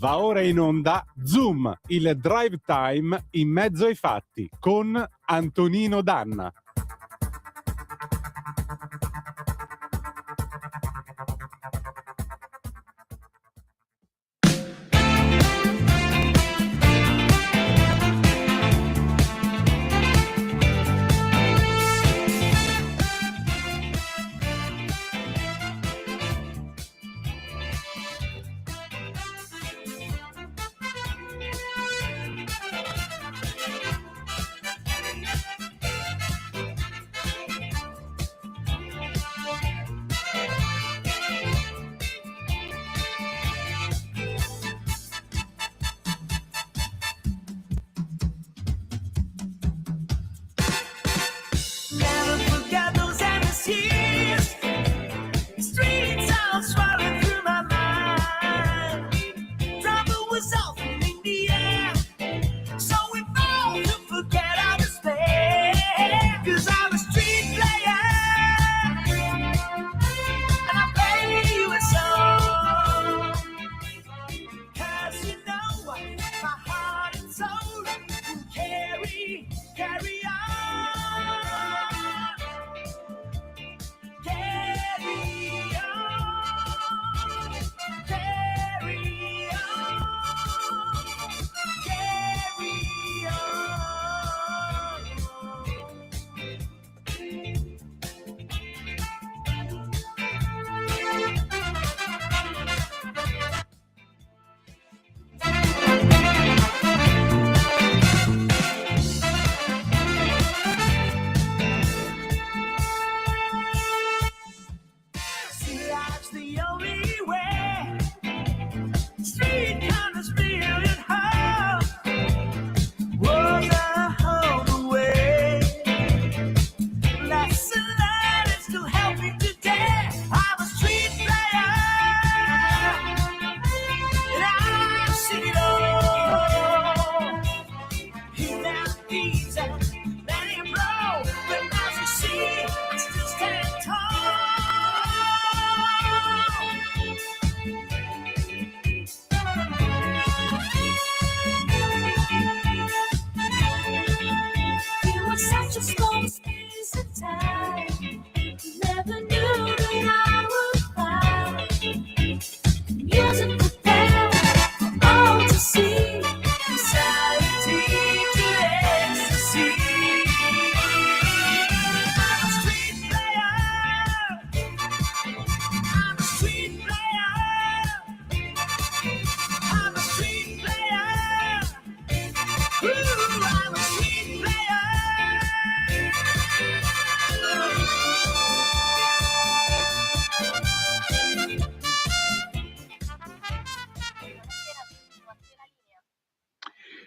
Va ora in onda Zoom, il drive time in mezzo ai fatti con Antonino Danna.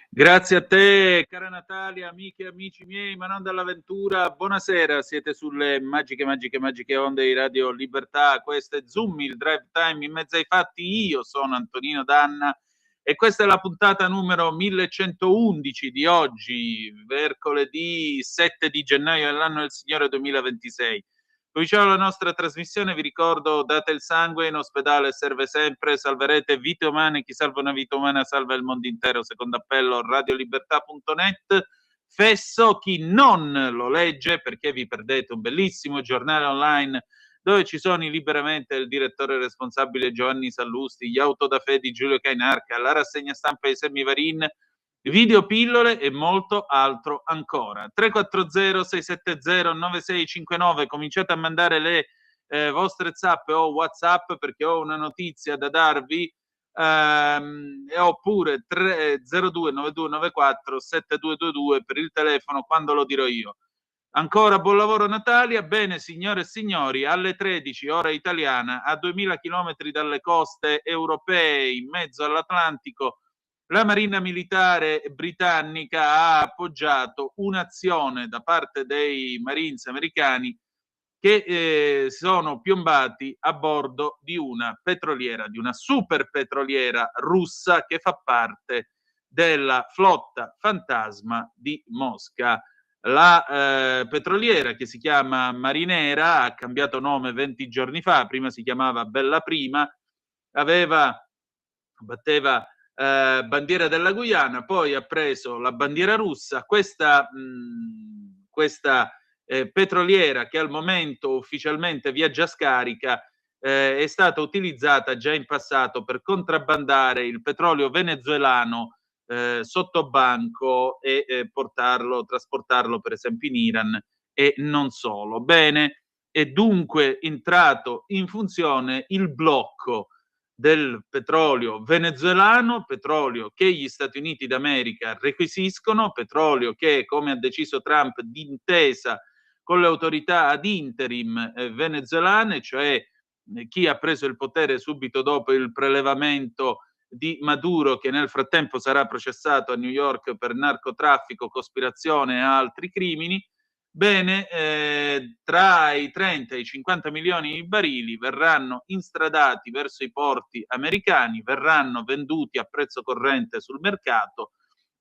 Grazie a te, cara Natalia, amiche e amici miei, ma non dall'avventura. Buonasera, siete sulle magiche onde di Radio Libertà. Questo è Zoom, il drive time in mezzo ai fatti. Io sono Antonino Danna e questa è la puntata numero 1111 di oggi, mercoledì 7 di gennaio dell'anno del Signore 2026. Cominciamo la nostra trasmissione, vi ricordo, date il sangue, in ospedale serve sempre, salverete vite umane, chi salva una vita umana salva il mondo intero, secondo appello radiolibertà.net. Fesso, chi non lo legge, perché vi perdete un bellissimo giornale online dove ci sono liberamente il direttore responsabile Giovanni Sallusti, gli autodafè di Giulio Cainarca, la rassegna stampa di Semivarin, video pillole e molto altro ancora. 340-670-9659, cominciate a mandare le vostre zappe o WhatsApp perché ho una notizia da darvi, oppure 0292947222 per il telefono quando lo dirò io. Ancora buon lavoro Natalia. Bene, signore e signori, alle 13 ora italiana, a 2000 chilometri dalle coste europee, in mezzo all'Atlantico, la Marina Militare britannica ha appoggiato un'azione da parte dei Marines americani che sono piombati a bordo di una petroliera, di una super petroliera russa che fa parte della flotta fantasma di Mosca. La petroliera, che si chiama Marinera, ha cambiato nome 20 giorni fa, prima si chiamava Bella Prima, batteva bandiera della Guyana, poi ha preso la bandiera russa. Questa petroliera, che al momento ufficialmente viaggia a scarica, è stata utilizzata già in passato per contrabbandare il petrolio venezuelano sotto banco e trasportarlo per esempio in Iran e non solo. Bene, è dunque entrato in funzione il blocco del petrolio venezuelano, petrolio che gli Stati Uniti d'America requisiscono, petrolio che, come ha deciso Trump, d'intesa con le autorità ad interim venezuelane, cioè chi ha preso il potere subito dopo il prelevamento di Maduro, che nel frattempo sarà processato a New York per narcotraffico, cospirazione e altri crimini. Bene, tra i 30 e i 50 milioni di barili verranno instradati verso i porti americani, verranno venduti a prezzo corrente sul mercato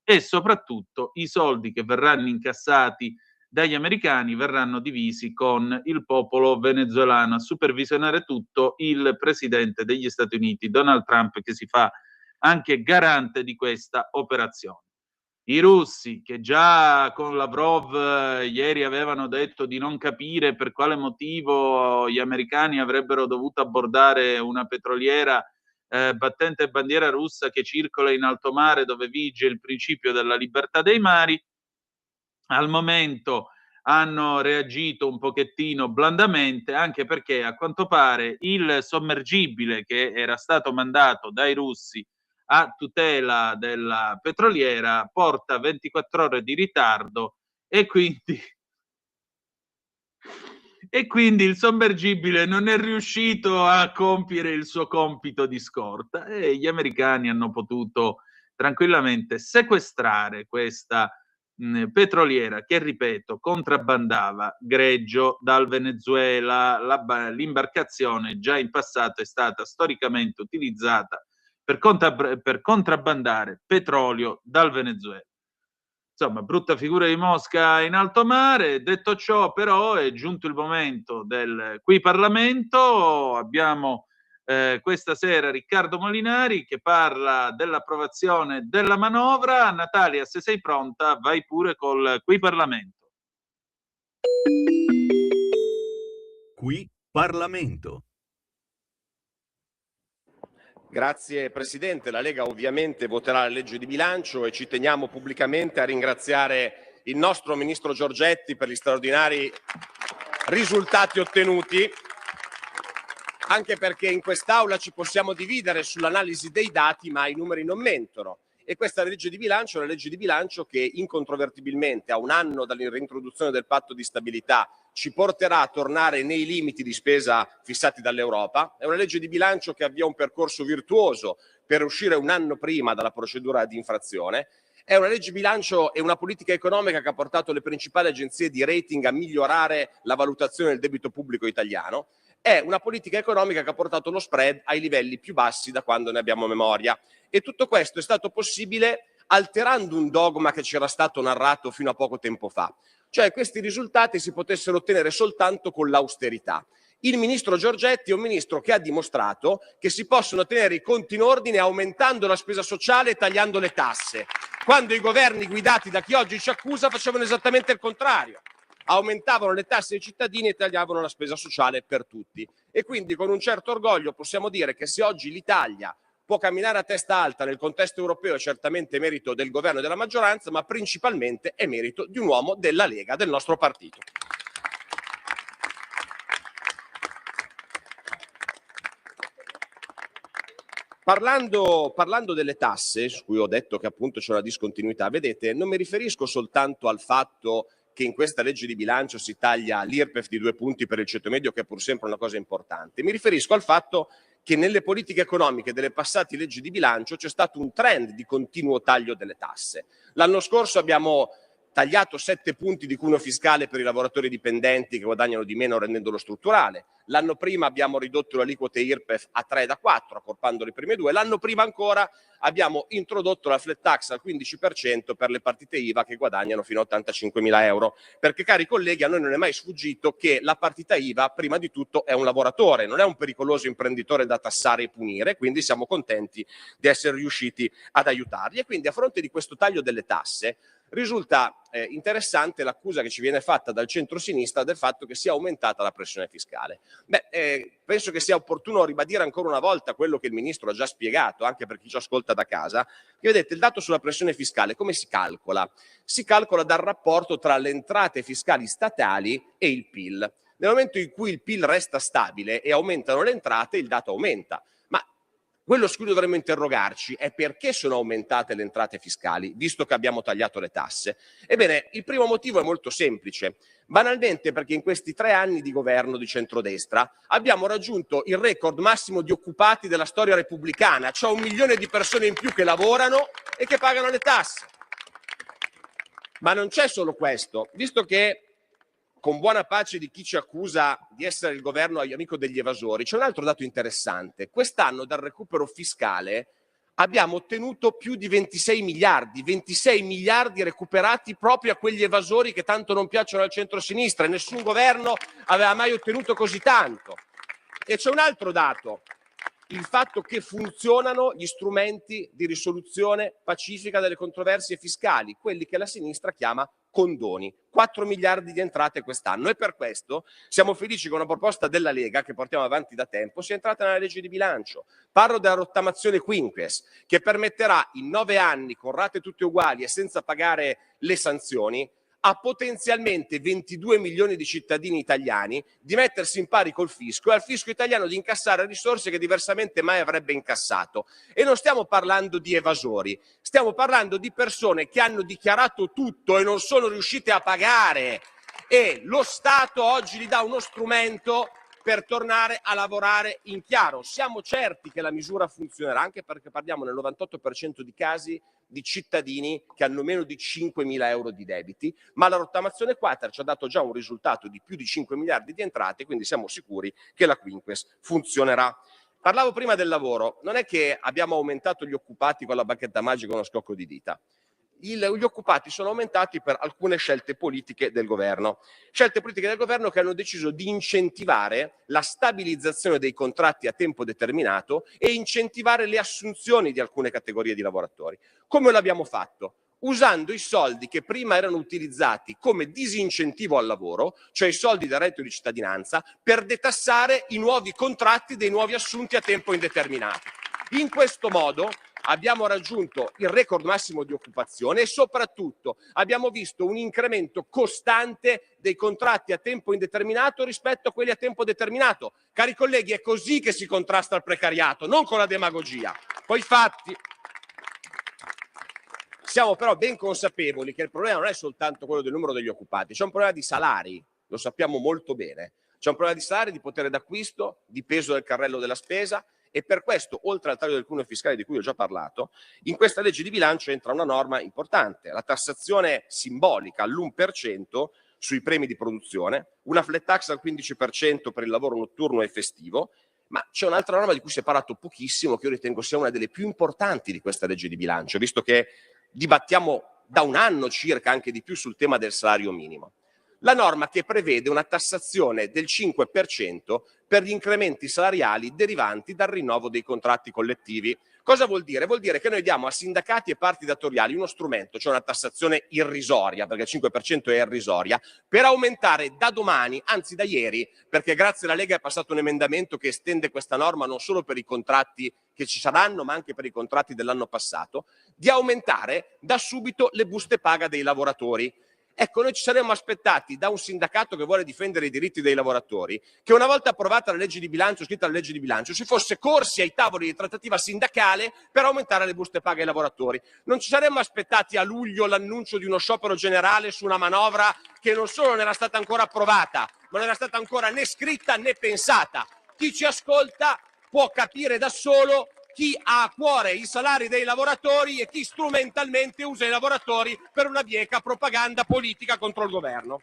e soprattutto i soldi che verranno incassati dagli americani verranno divisi con il popolo venezuelano. A supervisionare tutto il presidente degli Stati Uniti, Donald Trump, che si fa anche garante di questa operazione. I russi, che già con Lavrov ieri avevano detto di non capire per quale motivo gli americani avrebbero dovuto abbordare una petroliera battente bandiera russa che circola in alto mare, dove vige il principio della libertà dei mari, al momento hanno reagito un pochettino blandamente, anche perché a quanto pare il sommergibile che era stato mandato dai russi a tutela della petroliera porta 24 ore di ritardo e quindi il sommergibile non è riuscito a compiere il suo compito di scorta e gli americani hanno potuto tranquillamente sequestrare questa petroliera che, ripeto, contrabbandava greggio dal Venezuela. L'imbarcazione già in passato è stata storicamente utilizzata per contrabbandare petrolio dal Venezuela. Insomma, brutta figura di Mosca in alto mare. Detto ciò, però, è giunto il momento del Qui Parlamento. Abbiamo questa sera Riccardo Molinari che parla dell'approvazione della manovra. Natalia, se sei pronta, vai pure col Qui Parlamento. Qui Parlamento. Grazie Presidente, la Lega ovviamente voterà la legge di bilancio e ci teniamo pubblicamente a ringraziare il nostro Ministro Giorgetti per gli straordinari risultati ottenuti, anche perché in quest'Aula ci possiamo dividere sull'analisi dei dati, ma i numeri non mentono. E questa legge di bilancio è una legge di bilancio che incontrovertibilmente, a un anno dall'introduzione del patto di stabilità, ci porterà a tornare nei limiti di spesa fissati dall'Europa. È una legge di bilancio che avvia un percorso virtuoso per uscire un anno prima dalla procedura di infrazione. È una legge di bilancio e una politica economica che ha portato le principali agenzie di rating a migliorare la valutazione del debito pubblico italiano. È una politica economica che ha portato lo spread ai livelli più bassi da quando ne abbiamo memoria. E tutto questo è stato possibile alterando un dogma che c'era stato narrato fino a poco tempo fa. Cioè questi risultati si potessero ottenere soltanto con l'austerità. Il ministro Giorgetti è un ministro che ha dimostrato che si possono tenere i conti in ordine aumentando la spesa sociale e tagliando le tasse, quando i governi guidati da chi oggi ci accusa facevano esattamente il contrario. Aumentavano le tasse ai cittadini e tagliavano la spesa sociale per tutti. E quindi con un certo orgoglio possiamo dire che se oggi l'Italia può camminare a testa alta nel contesto europeo è certamente merito del governo e della maggioranza, ma principalmente è merito di un uomo della Lega, del nostro partito. Parlando delle tasse, su cui ho detto che appunto c'è una discontinuità, vedete, non mi riferisco soltanto al fatto che in questa legge di bilancio si taglia l'IRPEF di 2 punti per il ceto medio, che è pur sempre una cosa importante. Mi riferisco al fatto che nelle politiche economiche delle passate leggi di bilancio c'è stato un trend di continuo taglio delle tasse. L'anno scorso abbiamo tagliato 7 punti di cuneo fiscale per i lavoratori dipendenti che guadagnano di meno rendendolo strutturale. L'anno prima abbiamo ridotto le aliquote IRPEF a 3 da 4, accorpando le prime due. L'anno prima ancora abbiamo introdotto la flat tax al 15% per le partite IVA che guadagnano fino a 85.000 euro. Perché, cari colleghi, a noi non è mai sfuggito che la partita IVA, prima di tutto, è un lavoratore, non è un pericoloso imprenditore da tassare e punire, quindi siamo contenti di essere riusciti ad aiutarli. E quindi, a fronte di questo taglio delle tasse, risulta interessante l'accusa che ci viene fatta dal centro-sinistra del fatto che sia aumentata la pressione fiscale. Penso che sia opportuno ribadire ancora una volta quello che il Ministro ha già spiegato, anche per chi ci ascolta da casa, che vedete il dato sulla pressione fiscale come si calcola? Si calcola dal rapporto tra le entrate fiscali statali e il PIL. Nel momento in cui il PIL resta stabile e aumentano le entrate, il dato aumenta. Quello su cui dovremmo interrogarci è perché sono aumentate le entrate fiscali, visto che abbiamo tagliato le tasse. Ebbene, il primo motivo è molto semplice. Banalmente perché in questi 3 anni di governo di centrodestra abbiamo raggiunto il record massimo di occupati della storia repubblicana, cioè 1 milione di persone in più che lavorano e che pagano le tasse. Ma non c'è solo questo, visto che con buona pace di chi ci accusa di essere il governo amico degli evasori, c'è un altro dato interessante. Quest'anno dal recupero fiscale abbiamo ottenuto più di 26 miliardi recuperati proprio a quegli evasori che tanto non piacciono al centro-sinistra, e nessun governo aveva mai ottenuto così tanto. E c'è un altro dato, il fatto che funzionano gli strumenti di risoluzione pacifica delle controversie fiscali, quelli che la sinistra chiama condoni, 4 miliardi di entrate quest'anno, e per questo siamo felici che una proposta della Lega che portiamo avanti da tempo sia entrata nella legge di bilancio. Parlo della rottamazione quinques, che permetterà in 9 anni, con rate tutte uguali e senza pagare le sanzioni, a potenzialmente 22 milioni di cittadini italiani di mettersi in pari col fisco e al fisco italiano di incassare risorse che diversamente mai avrebbe incassato. E non stiamo parlando di evasori, stiamo parlando di persone che hanno dichiarato tutto e non sono riuscite a pagare, e lo Stato oggi gli dà uno strumento per tornare a lavorare in chiaro. Siamo certi che la misura funzionerà, anche perché parliamo nel 98% di casi di cittadini che hanno meno di 5.000 euro di debiti, ma la rottamazione quater ci ha dato già un risultato di più di 5 miliardi di entrate, quindi siamo sicuri che la quinques funzionerà. Parlavo prima del lavoro, non è che abbiamo aumentato gli occupati con la bacchetta magica o uno scocco di dita. Gli occupati sono aumentati per alcune scelte politiche del governo che hanno deciso di incentivare la stabilizzazione dei contratti a tempo determinato e incentivare le assunzioni di alcune categorie di lavoratori. Come l'abbiamo fatto? Usando i soldi che prima erano utilizzati come disincentivo al lavoro, cioè i soldi del reddito di cittadinanza, per detassare i nuovi contratti dei nuovi assunti a tempo indeterminato. In questo modo abbiamo raggiunto il record massimo di occupazione e soprattutto abbiamo visto un incremento costante dei contratti a tempo indeterminato rispetto a quelli a tempo determinato. Cari colleghi, è così che si contrasta il precariato, non con la demagogia, coi fatti. Siamo però ben consapevoli che il problema non è soltanto quello del numero degli occupati, c'è un problema di salari, lo sappiamo molto bene. C'è un problema di salari, di potere d'acquisto, di peso del carrello della spesa. E per questo, oltre al taglio del cuneo fiscale di cui ho già parlato, in questa legge di bilancio entra una norma importante, la tassazione simbolica all'1% sui premi di produzione, una flat tax al 15% per il lavoro notturno e festivo, ma c'è un'altra norma di cui si è parlato pochissimo, che io ritengo sia una delle più importanti di questa legge di bilancio, visto che dibattiamo da un anno circa, anche di più, sul tema del salario minimo. La norma che prevede una tassazione del 5% per gli incrementi salariali derivanti dal rinnovo dei contratti collettivi. Cosa vuol dire? Vuol dire che noi diamo a sindacati e parti datoriali uno strumento, cioè una tassazione irrisoria, perché il 5% è irrisoria, per aumentare da domani, anzi da ieri, perché grazie alla Lega è passato un emendamento che estende questa norma non solo per i contratti che ci saranno, ma anche per i contratti dell'anno passato, di aumentare da subito le buste paga dei lavoratori. Ecco, noi ci saremmo aspettati da un sindacato che vuole difendere i diritti dei lavoratori che una volta approvata la legge di bilancio, scritta la legge di bilancio, si fosse corsi ai tavoli di trattativa sindacale per aumentare le buste paga ai lavoratori. Non ci saremmo aspettati a luglio l'annuncio di uno sciopero generale su una manovra che non solo non era stata ancora approvata, ma non era stata ancora né scritta né pensata. Chi ci ascolta può capire da solo chi ha a cuore i salari dei lavoratori e chi strumentalmente usa i lavoratori per una bieca propaganda politica contro il governo.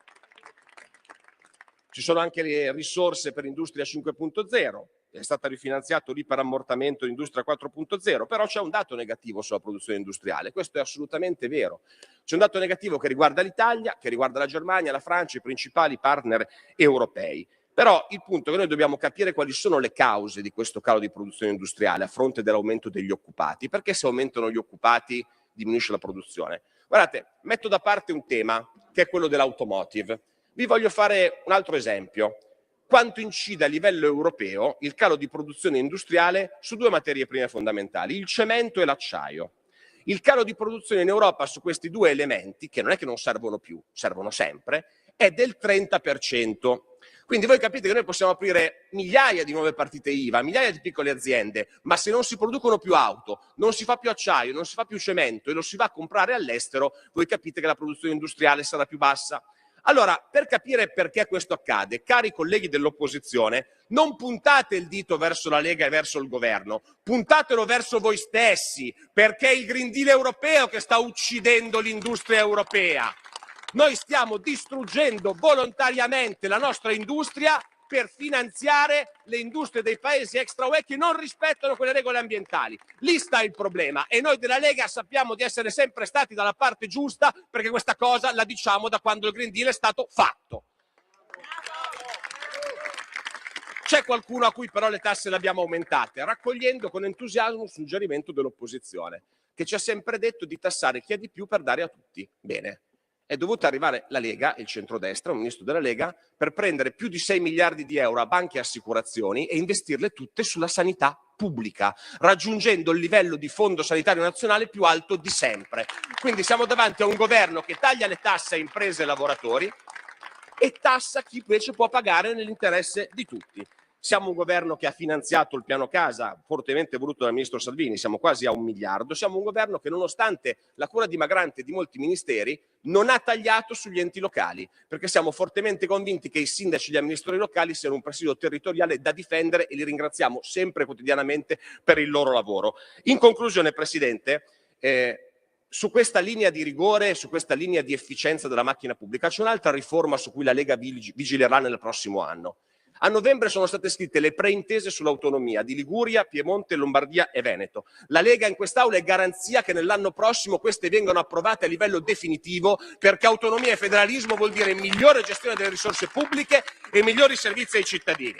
Ci sono anche le risorse per Industria 5.0, è stata rifinanziato l'iperammortamento Industria 4.0, però c'è un dato negativo sulla produzione industriale, questo è assolutamente vero. C'è un dato negativo che riguarda l'Italia, che riguarda la Germania, la Francia, i principali partner europei. Però il punto è che noi dobbiamo capire quali sono le cause di questo calo di produzione industriale a fronte dell'aumento degli occupati. Perché se aumentano gli occupati diminuisce la produzione? Guardate, metto da parte un tema che è quello dell'automotive. Vi voglio fare un altro esempio. Quanto incide a livello europeo il calo di produzione industriale su due materie prime fondamentali, il cemento e l'acciaio. Il calo di produzione in Europa su questi due elementi, che non è che non servono più, servono sempre, è del 30%. Quindi voi capite che noi possiamo aprire migliaia di nuove partite IVA, migliaia di piccole aziende, ma se non si producono più auto, non si fa più acciaio, non si fa più cemento e lo si va a comprare all'estero, voi capite che la produzione industriale sarà più bassa. Allora, per capire perché questo accade, cari colleghi dell'opposizione, non puntate il dito verso la Lega e verso il governo, puntatelo verso voi stessi, perché è il Green Deal europeo che sta uccidendo l'industria europea. Noi stiamo distruggendo volontariamente la nostra industria per finanziare le industrie dei paesi extra UE che non rispettano quelle regole ambientali. Lì sta il problema e noi della Lega sappiamo di essere sempre stati dalla parte giusta, perché questa cosa la diciamo da quando il Green Deal è stato fatto. C'è qualcuno a cui però le tasse le abbiamo aumentate, raccogliendo con entusiasmo un suggerimento dell'opposizione, che ci ha sempre detto di tassare chi ha di più per dare a tutti. Bene. È dovuta arrivare la Lega, il centrodestra, un ministro della Lega, per prendere più di 6 miliardi di euro a banche e assicurazioni e investirle tutte sulla sanità pubblica, raggiungendo il livello di fondo sanitario nazionale più alto di sempre. Quindi siamo davanti a un governo che taglia le tasse a imprese e lavoratori e tassa chi invece può pagare nell'interesse di tutti. Siamo un governo che ha finanziato il piano casa, fortemente voluto dal ministro Salvini, siamo quasi a 1 miliardo. Siamo un governo che, nonostante la cura dimagrante di molti ministeri, non ha tagliato sugli enti locali, perché siamo fortemente convinti che i sindaci e gli amministratori locali siano un presidio territoriale da difendere e li ringraziamo sempre quotidianamente per il loro lavoro. In conclusione, Presidente, su questa linea di rigore, su questa linea di efficienza della macchina pubblica, c'è un'altra riforma su cui la Lega vigilerà nel prossimo anno. A novembre sono state scritte le preintese sull'autonomia di Liguria, Piemonte, Lombardia e Veneto. La Lega in quest'Aula è garanzia che nell'anno prossimo queste vengano approvate a livello definitivo, perché autonomia e federalismo vuol dire migliore gestione delle risorse pubbliche e migliori servizi ai cittadini.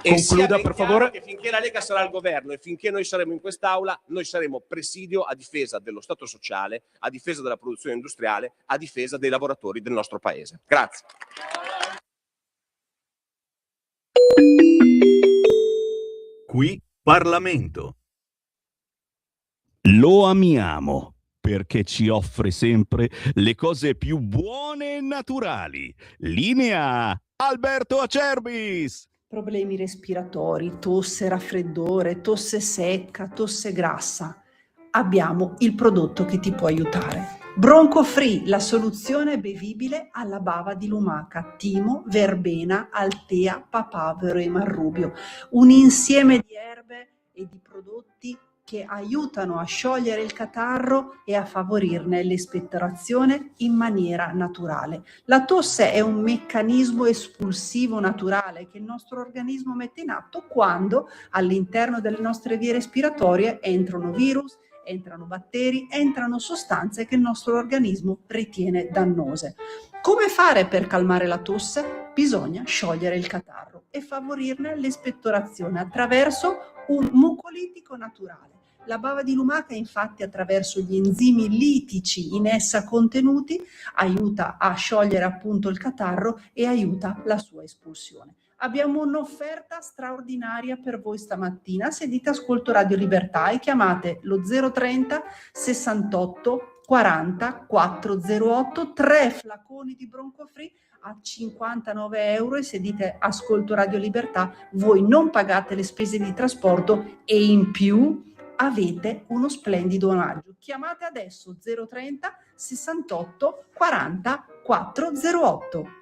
Concluda, per favore. Che finché la Lega sarà al governo e finché noi saremo in quest'Aula, noi saremo presidio a difesa dello Stato sociale, a difesa della produzione industriale, a difesa dei lavoratori del nostro Paese. Grazie. Qui Parlamento. Lo amiamo perché ci offre sempre le cose più buone e naturali. Linea Alberto Acerbis. Problemi respiratori, tosse, raffreddore, tosse secca, tosse grassa. Abbiamo il prodotto che ti può aiutare. Bronco Free, la soluzione bevibile alla bava di lumaca, timo, verbena, altea, papavero e marrubio. Un insieme di erbe e di prodotti che aiutano a sciogliere il catarro e a favorirne l'espettorazione in maniera naturale. La tosse è un meccanismo espulsivo naturale che il nostro organismo mette in atto quando all'interno delle nostre vie respiratorie entrano virus, entrano batteri, entrano sostanze che il nostro organismo ritiene dannose. Come fare per calmare la tosse? Bisogna sciogliere il catarro e favorirne l'espettorazione attraverso un mucolitico naturale. La bava di lumaca, infatti, attraverso gli enzimi litici in essa contenuti, aiuta a sciogliere appunto il catarro e aiuta la sua espulsione. Abbiamo un'offerta straordinaria per voi stamattina. Se dite ascolto Radio Libertà e chiamate lo 030 68 40 408, 3 flaconi di Bronco Free a 59 euro, e se dite ascolto Radio Libertà voi non pagate le spese di trasporto e in più avete uno splendido omaggio. Chiamate adesso 030 68 40 408.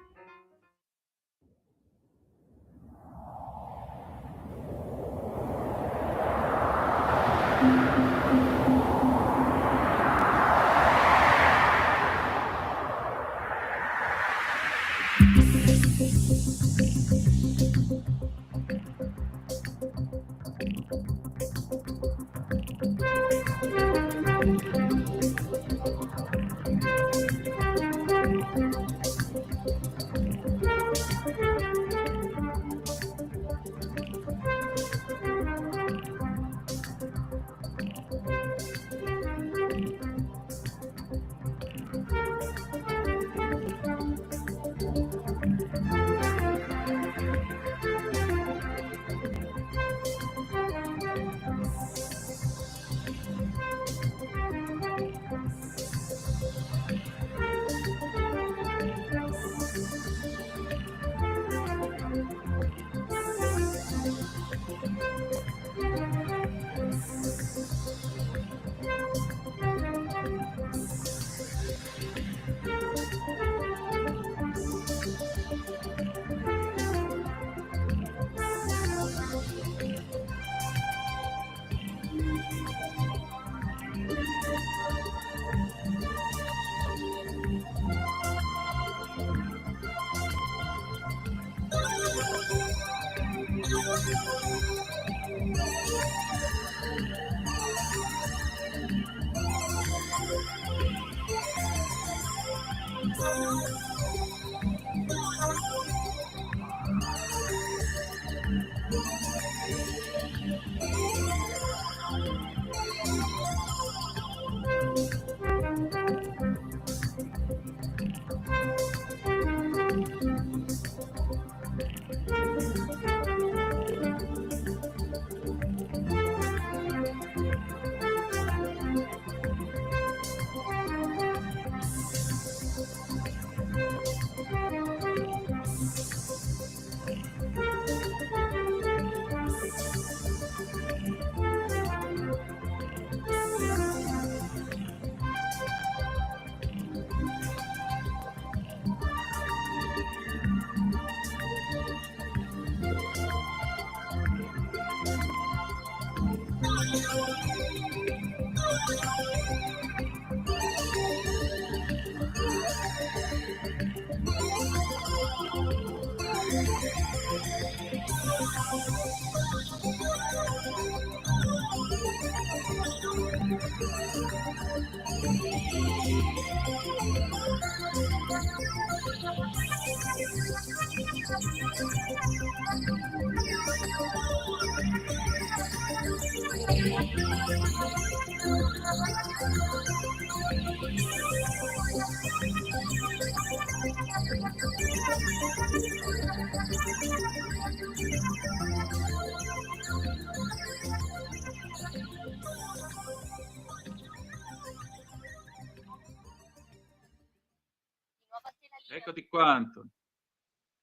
Eccoti qua, Antonio.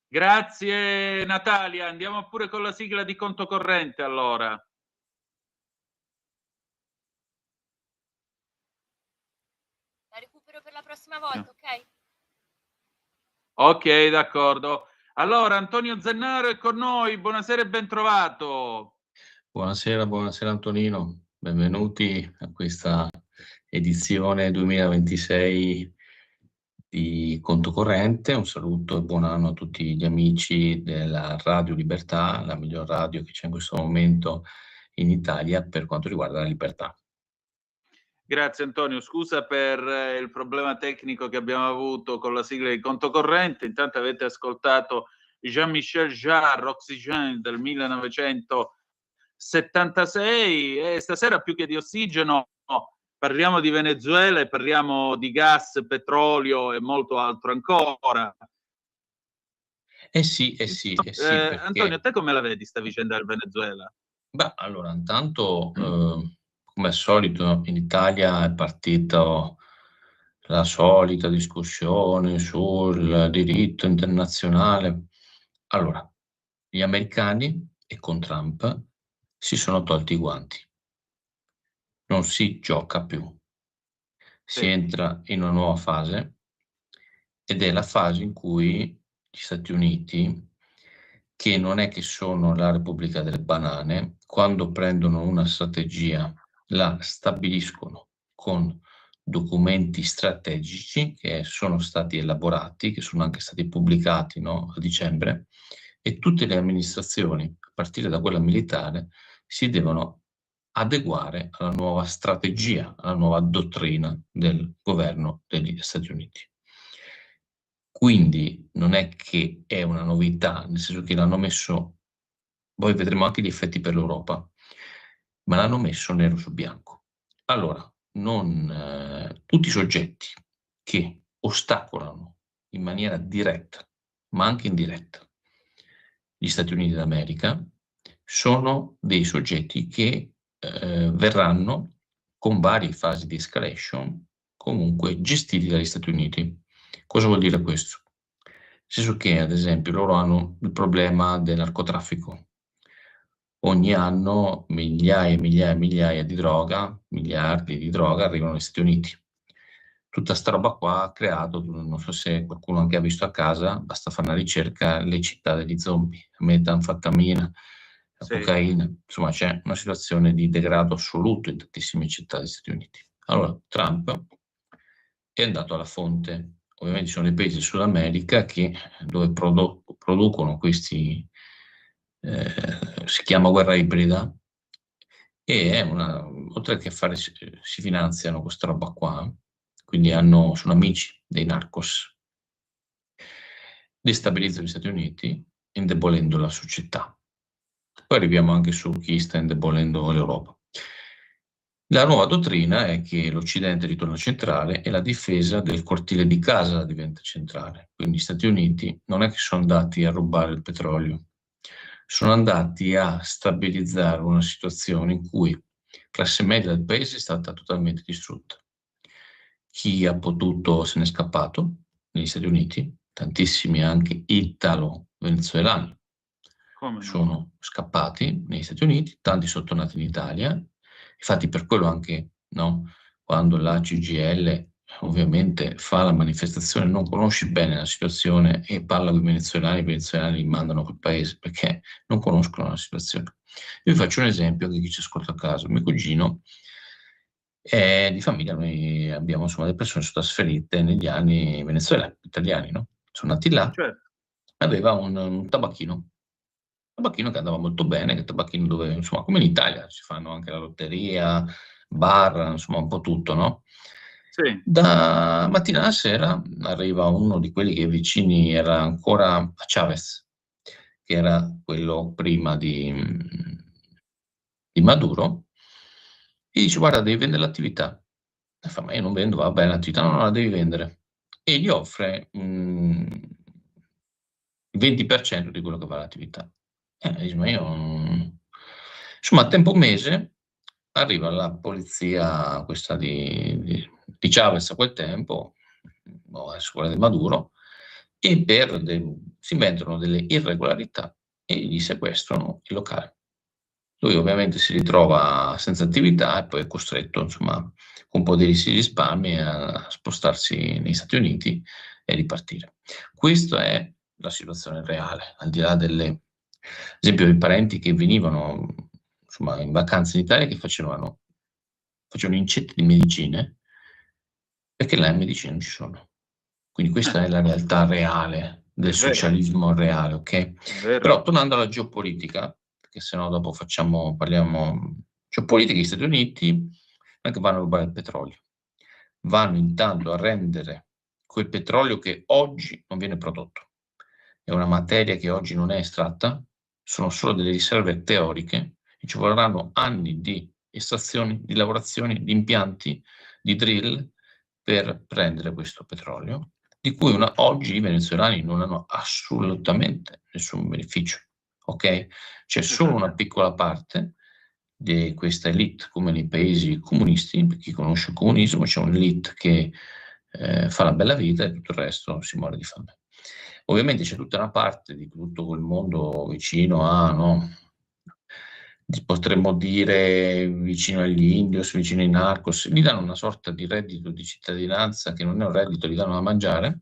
Grazie Natalia, andiamo pure con la sigla di conto corrente allora. La recupero per la prossima volta, ok? Ok, d'accordo. Allora, Antonio Zennaro è con noi, buonasera e ben trovato. Buonasera Antonino, benvenuti a questa edizione 2026 di Conto Corrente. Un saluto e buon anno a tutti gli amici della Radio Libertà, la miglior radio che c'è in questo momento in Italia per quanto riguarda la libertà. Grazie Antonio, scusa per il problema tecnico che abbiamo avuto con la sigla di Conto Corrente. Intanto avete ascoltato Jean-Michel Jarre, Oxygène del 1976 e stasera più che di ossigeno parliamo di Venezuela e parliamo di gas, petrolio e molto altro ancora. Sì, perché... Antonio, a te come la vedi sta vicenda del Venezuela? Beh, allora, intanto, come al solito, in Italia è partita la solita discussione sul diritto internazionale. Allora, gli americani e con Trump si sono tolti i guanti. Non si gioca più. Si entra in una nuova fase ed è la fase in cui gli Stati Uniti, che non è che sono la Repubblica delle Banane, quando prendono una strategia la stabiliscono con documenti strategici che sono stati elaborati, che sono anche stati pubblicati, no, a dicembre, e tutte le amministrazioni, a partire da quella militare, si devono adeguare alla nuova strategia, alla nuova dottrina del governo degli Stati Uniti. Quindi non è che è una novità, nel senso che l'hanno messo, poi vedremo anche gli effetti per l'Europa, ma l'hanno messo nero su bianco. Allora, tutti i soggetti che ostacolano in maniera diretta, ma anche indiretta, gli Stati Uniti d'America, sono dei soggetti che verranno con varie fasi di escalation comunque gestiti dagli Stati Uniti. Cosa vuol dire questo? Nel senso che, ad esempio, loro hanno il problema del narcotraffico. Ogni anno migliaia e migliaia e migliaia di droga, miliardi di droga arrivano negli Stati Uniti. Tutta sta roba qua ha creato, non so se qualcuno anche ha visto a casa, basta fare una ricerca, le città degli zombie, metanfetamina, cocaina, insomma c'è una situazione di degrado assoluto in tantissime città degli Stati Uniti. Allora Trump è andato alla fonte, ovviamente ci sono dei paesi del Sud America dove producono questi, si chiama guerra ibrida, e oltre che si finanziano questa roba qua, quindi sono amici dei narcos, destabilizzano gli Stati Uniti indebolendo la società. Poi arriviamo anche su chi sta indebolendo l'Europa. La nuova dottrina è che l'Occidente ritorna centrale e la difesa del cortile di casa diventa centrale. Quindi gli Stati Uniti non è che sono andati a rubare il petrolio, sono andati a stabilizzare una situazione in cui la classe media del paese è stata totalmente distrutta. Chi ha potuto se n'è scappato negli Stati Uniti, tantissimi anche italo-venezuelani sono scappati negli Stati Uniti, tanti sono tornati in Italia. Infatti per quello anche, no, quando la CGIL ovviamente fa la manifestazione, non conosce bene la situazione e parla con i venezuelani li mandano a quel paese perché non conoscono la situazione. Io vi faccio un esempio che chi ci ascolta a caso. Mio cugino è di famiglia, noi abbiamo insomma delle persone sono trasferite negli anni in Venezuela, italiani, no? Sono nati là, aveva un tabacchino che andava molto bene, che tabacchino dove, insomma, come in Italia, si fanno anche la lotteria, bar, insomma, un po' tutto, no? Sì. Da mattina alla sera arriva uno di quelli che vicini era ancora a Chavez, che era quello prima di Maduro, e dice: guarda, devi vendere l'attività. E fa: ma io non vendo, va bene l'attività, no, la devi vendere. E gli offre il 20% di quello che vale l'attività. Dice: ma io... Insomma, a tempo mese arriva la polizia, questa di Chavez a quel tempo, adesso quella di Maduro, e si inventano delle irregolarità e gli sequestrano il locale. Lui ovviamente si ritrova senza attività e poi è costretto, insomma, con un po' di risparmi a spostarsi negli Stati Uniti e ripartire. Questa è la situazione reale, al di là ad esempio dei parenti che venivano insomma in vacanza in Italia, che facevano incette di medicine perché là in medicina non ci sono. Quindi questa è la realtà reale del socialismo reale, ok? Però tornando alla geopolitica, perché sennò dopo parliamo geopolitica, gli Stati Uniti non è che vanno a rubare il petrolio, vanno intanto a rendere quel petrolio che oggi non viene prodotto, è una materia che oggi non è estratta, sono solo delle riserve teoriche e ci vorranno anni di estrazioni, di lavorazioni, di impianti, di drill per prendere questo petrolio, di cui oggi i venezuelani non hanno assolutamente nessun beneficio, ok? C'è solo una piccola parte di questa elite, come nei paesi comunisti, per chi conosce il comunismo, c'è un'elite che fa la bella vita e tutto il resto si muore di fame. Ovviamente c'è tutta una parte di tutto quel mondo vicino no? Potremmo dire vicino agli indios, vicino ai narcos, gli danno una sorta di reddito di cittadinanza che non è un reddito, gli danno da mangiare,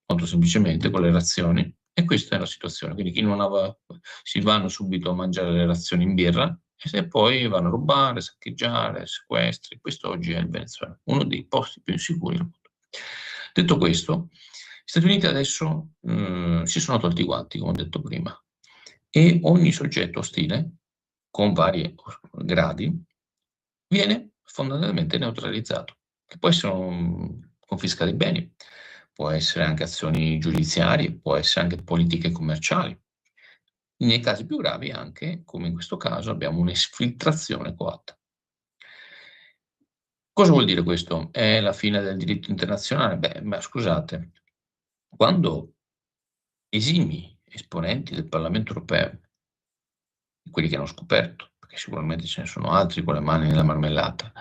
molto semplicemente con le razioni, e questa è la situazione. Quindi chi non aveva, si vanno subito a mangiare le razioni in birra e poi vanno a rubare, saccheggiare, sequestri. Questo oggi è il Venezuela, uno dei posti più insicuri del mondo. Detto questo, gli Stati Uniti adesso si sono tolti i guanti, come ho detto prima, e ogni soggetto ostile, con vari gradi, viene fondamentalmente neutralizzato, che può essere confisca dei beni, può essere anche azioni giudiziarie, può essere anche politiche commerciali. Nei casi più gravi anche, come in questo caso, abbiamo un'esfiltrazione coatta. Cosa vuol dire questo? È la fine del diritto internazionale? Beh, scusate, quando esimi esponenti del Parlamento europeo, quelli che hanno scoperto, perché sicuramente ce ne sono altri con le mani nella marmellata,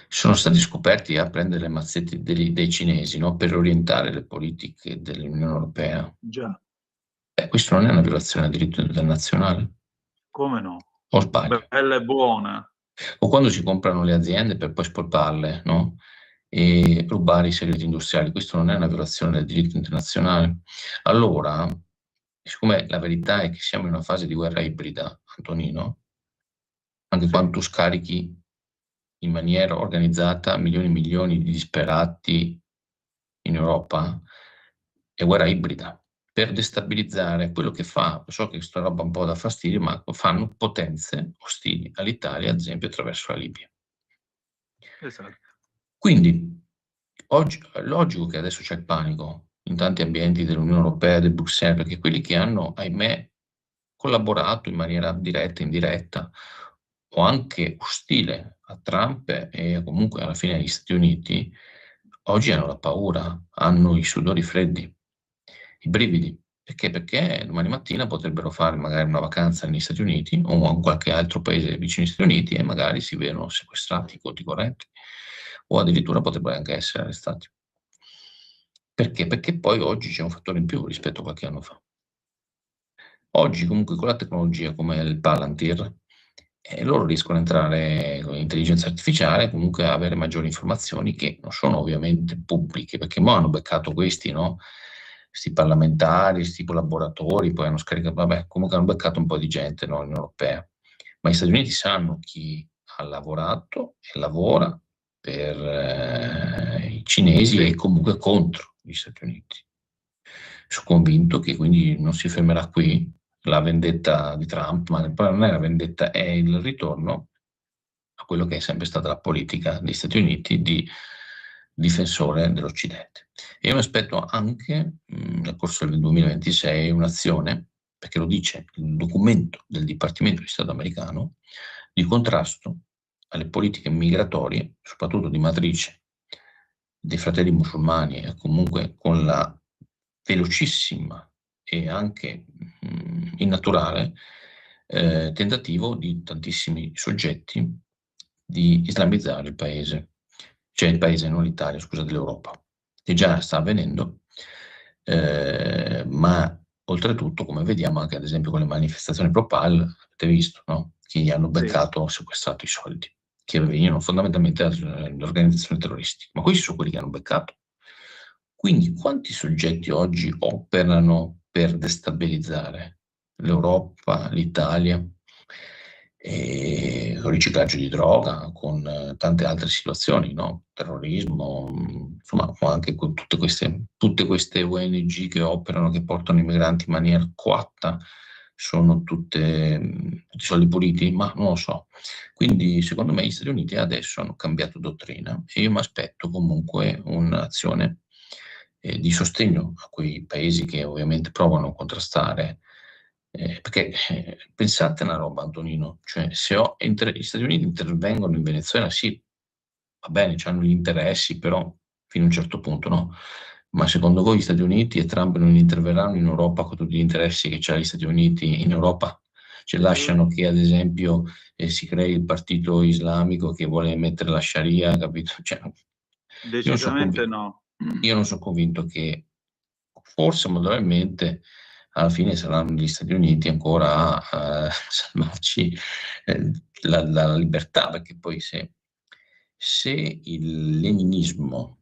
sono stati scoperti a prendere le mazzette dei cinesi, no? Per orientare le politiche dell'Unione Europea. Già. Questo non è una violazione del diritto internazionale? Come no? O sbaglio? Bella e buona. O quando si comprano le aziende per poi spolparle, no? E rubare i segreti industriali, questo non è una violazione del diritto internazionale? Allora, siccome la verità è che siamo in una fase di guerra ibrida, Antonino, anche quando tu scarichi in maniera organizzata milioni e milioni di disperati in Europa, è guerra ibrida, per destabilizzare quello che fa, so che questa roba un po' da fastidio, ma fanno potenze ostili all'Italia, ad esempio attraverso la Libia. Esatto. Quindi, oggi è logico che adesso c'è il panico in tanti ambienti dell'Unione Europea e del Bruxelles, perché quelli che hanno, ahimè, collaborato in maniera diretta e indiretta, o anche ostile a Trump e comunque alla fine agli Stati Uniti, oggi hanno la paura, hanno i sudori freddi, i brividi. Perché? Perché domani mattina potrebbero fare magari una vacanza negli Stati Uniti o in qualche altro paese vicino agli Stati Uniti e magari si vedono sequestrati i conti correnti o addirittura potrebbero anche essere arrestati. Perché? Perché poi oggi c'è un fattore in più rispetto a qualche anno fa. Oggi comunque con la tecnologia come il Palantir, loro riescono a entrare con l'intelligenza artificiale, comunque a avere maggiori informazioni che non sono ovviamente pubbliche, perché mo hanno beccato questi, no? Questi parlamentari, questi collaboratori, poi hanno scaricato, vabbè, comunque hanno beccato un po' di gente, no, in Europea. Ma gli Stati Uniti sanno chi ha lavorato e lavora per i cinesi e comunque contro gli Stati Uniti. Sono convinto che quindi non si fermerà qui la vendetta di Trump, ma poi non è la vendetta, è il ritorno a quello che è sempre stata la politica degli Stati Uniti di difensore dell'Occidente. E io mi aspetto anche nel corso del 2026 un'azione, perché lo dice il documento del Dipartimento di Stato americano, di contrasto alle politiche migratorie, soprattutto di matrice dei fratelli musulmani e comunque con la velocissima e anche innaturale tentativo di tantissimi soggetti di islamizzare il paese, cioè il paese, non l'Italia, scusa, dell'Europa, che già sta avvenendo, ma oltretutto, come vediamo anche ad esempio con le manifestazioni pro-PAL, avete visto, no? Che gli hanno beccato, sequestrato i soldi, che venivano fondamentalmente dalle organizzazioni terroristiche, ma questi sono quelli che hanno beccato. Quindi quanti soggetti oggi operano per destabilizzare l'Europa, l'Italia, con riciclaggio di droga, con tante altre situazioni, no? Terrorismo, insomma, anche con tutte queste ONG che operano, che portano i migranti in maniera coatta, sono tutti soldi puliti? Ma non lo so. Quindi secondo me gli Stati Uniti adesso hanno cambiato dottrina e io mi aspetto comunque un'azione di sostegno a quei paesi che ovviamente provano a contrastare, perché pensate una roba, Antonino, cioè se gli Stati Uniti intervengono in Venezuela, sì, va bene, hanno gli interessi, però fino a un certo punto, no? Ma secondo voi gli Stati Uniti e Trump non interverranno in Europa con tutti gli interessi che c'ha gli Stati Uniti in Europa? Cioè lasciano che ad esempio si crei il partito islamico che vuole mettere la Sharia, capito? Cioè, decisamente no. Io non sono convinto che forse modelmente alla fine saranno gli Stati Uniti ancora a salvarci la libertà, perché poi se il leninismo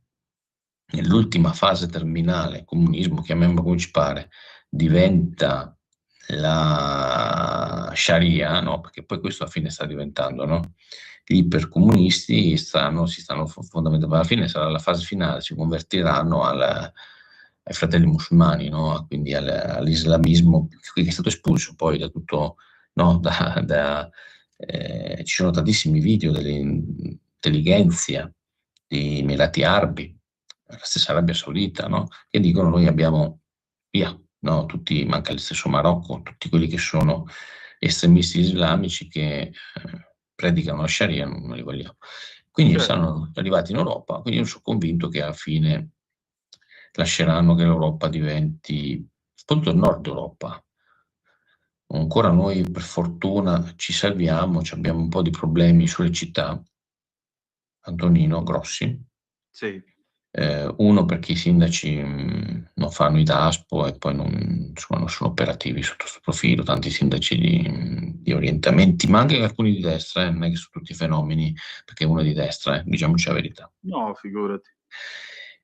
nell'ultima fase terminale, comunismo, chiamiamolo come ci pare, diventa la Sharia, no? Perché poi questo alla fine sta diventando, no? Gli ipercomunisti si stanno fondamentalmente, alla fine sarà la fase finale, si convertiranno ai fratelli musulmani, no? Quindi all'islamismo, che è stato espulso poi da tutto, no? Ci sono tantissimi video dell'intelligenza di Emirati Arabi, la stessa Arabia Saudita, no? Che dicono noi abbiamo via, no? Tutti, manca il stesso Marocco, tutti quelli che sono estremisti islamici che predicano la Sharia, non li vogliamo. Quindi Certo. sono arrivati in Europa, quindi io sono convinto che alla fine lasceranno che l'Europa diventi, soprattutto il nord Europa. Ancora noi per fortuna ci salviamo, abbiamo un po' di problemi sulle città, Antonino, grossi. Sì. Uno perché i sindaci non fanno i DASPO e poi non sono operativi sotto questo profilo, tanti sindaci di orientamenti, ma anche alcuni di destra, non è che sono tutti fenomeni, perché uno è di destra, diciamoci la verità. No, figurati.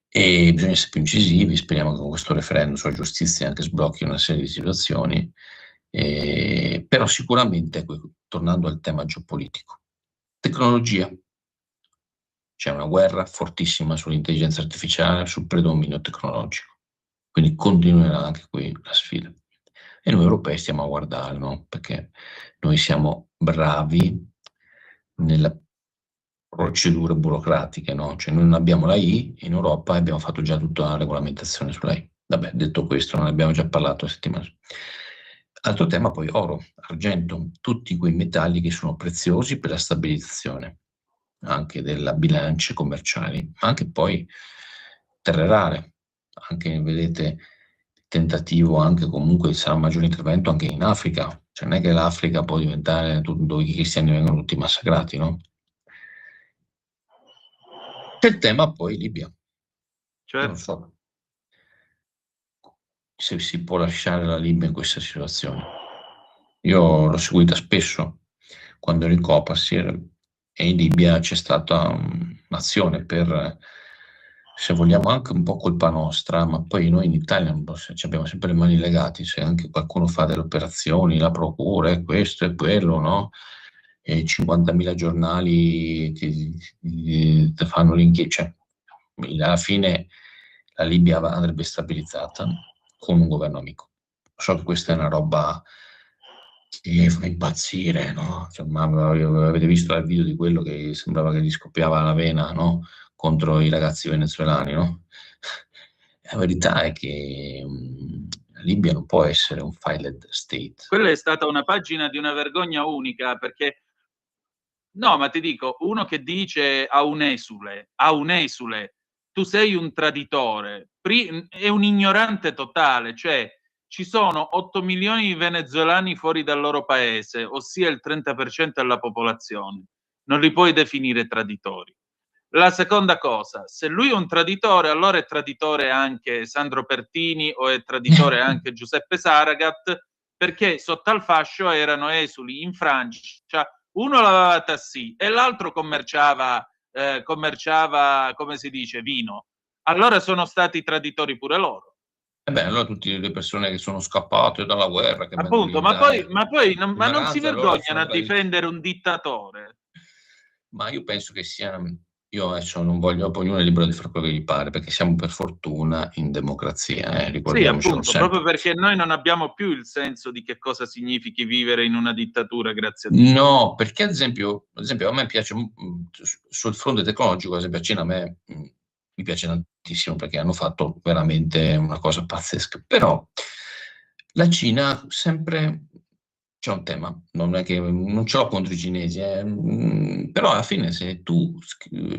E bisogna essere più incisivi, speriamo che con questo referendum sulla giustizia anche sblocchi una serie di situazioni, però sicuramente, tornando al tema geopolitico, tecnologia. C'è una guerra fortissima sull'intelligenza artificiale, sul predominio tecnologico. Quindi continuerà anche qui la sfida. E noi europei stiamo a guardare, no? Perché noi siamo bravi nelle procedure burocratiche, no? Cioè noi non abbiamo la I in Europa e abbiamo fatto già tutta la regolamentazione sulla I. Vabbè, detto questo, ne abbiamo già parlato la settimana scorsa. Altro tema poi oro, argento, tutti quei metalli che sono preziosi per la stabilizzazione anche della bilancia commerciali, ma anche poi terre rare, anche vedete tentativo anche comunque sarà un maggiore intervento anche in Africa, cioè non è che l'Africa può diventare dove i cristiani vengono tutti massacrati, no? C'è il tema poi Libia. Certo. Io non so se si può lasciare la Libia in questa situazione. Io l'ho seguita spesso quando ero in Copasir e in Libia c'è stata un'azione per, se vogliamo, anche un po' colpa nostra, ma poi noi in Italia abbiamo sempre le mani legate, se anche qualcuno fa delle operazioni, la procura, è questo e quello, no? E 50.000 giornali ti fanno l'inchiesta. Cioè, alla fine la Libia andrebbe stabilizzata con un governo amico. So che questa è una roba che fa impazzire, no? Cioè, ma avete visto il video di quello che sembrava che gli scoppiava la vena, no? Contro i ragazzi venezuelani, no? La verità è che la Libia non può essere un failed state. Quella è stata una pagina di una vergogna unica, perché no, ma ti dico, uno che dice a un esule, tu sei un traditore, è un ignorante totale, cioè ci sono 8 milioni di venezuelani fuori dal loro paese, ossia il 30% della popolazione. Non li puoi definire traditori. La seconda cosa, se lui è un traditore, allora è traditore anche Sandro Pertini o è traditore anche Giuseppe Saragat, perché sotto al fascio erano esuli in Francia, uno lavava tassì e l'altro commerciava, come si dice, vino. Allora sono stati traditori pure loro. Allora tutte le persone che sono scappate dalla guerra, che appunto, ma poi non si vergognano a difendere un dittatore. Ma io penso che sia, io adesso non voglio, poi ognuno è libero di fare quello che gli pare, perché siamo per fortuna in democrazia, ricordiamocelo sì, appunto, sempre. proprio perché noi non abbiamo più il senso di che cosa significhi vivere in una dittatura, grazie a Dio. No, perché ad esempio a me piace, sul fronte tecnologico, ad esempio a Cina a me mi piace tantissimo perché hanno fatto veramente una cosa pazzesca, però la Cina sempre c'è un tema, non è che non ce l'ho contro i cinesi, però alla fine se tu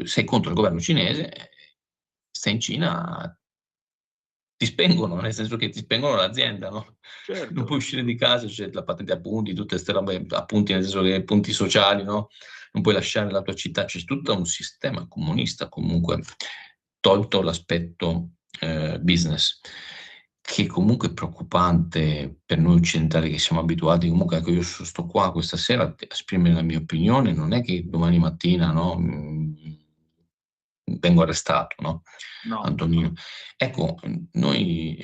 sei contro il governo cinese, stai in Cina, ti spengono, nel senso che ti spengono l'azienda, no? Certo. Non puoi uscire di casa, c'è la patente a punti, tutte queste robe, appunti nel senso che punti sociali, no? Non puoi lasciare la tua città, c'è tutto un sistema comunista comunque, tolto l'aspetto business, che comunque è preoccupante per noi occidentali che siamo abituati, comunque anche io sto qua questa sera a esprimere la mia opinione, non è che domani mattina, no, vengo arrestato, no? No. Antonino. Ecco, noi,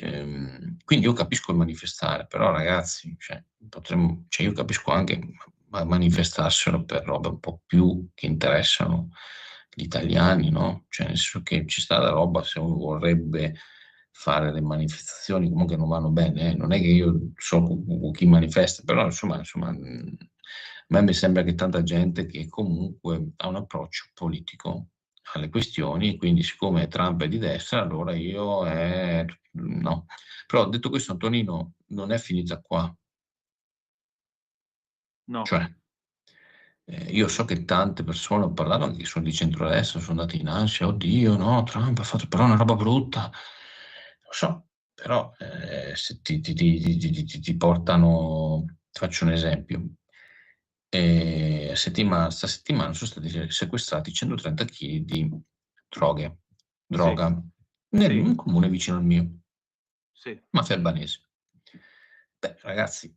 quindi io capisco il manifestare, però ragazzi, io capisco anche manifestarselo per robe un po' più che interessano gli italiani, no? Cioè nel senso che ci sta la roba, se uno vorrebbe fare le manifestazioni comunque non vanno bene, non è che io so chi manifesta, però insomma A me mi sembra che tanta gente che comunque ha un approccio politico alle questioni, quindi siccome Trump è di destra, allora io no. Però detto questo, Antonino, non è finita qua. No. Cioè, io so che tante persone, ho parlato anche che sono di centrodestra, sono andati in ansia, oddio, no, Trump ha fatto però una roba brutta. Lo so, però se ti portano, ti faccio un esempio, sta settimana sono stati sequestrati 130 kg di droga, in Sì. un comune vicino al mio, Sì. mafia albanese. Beh, ragazzi,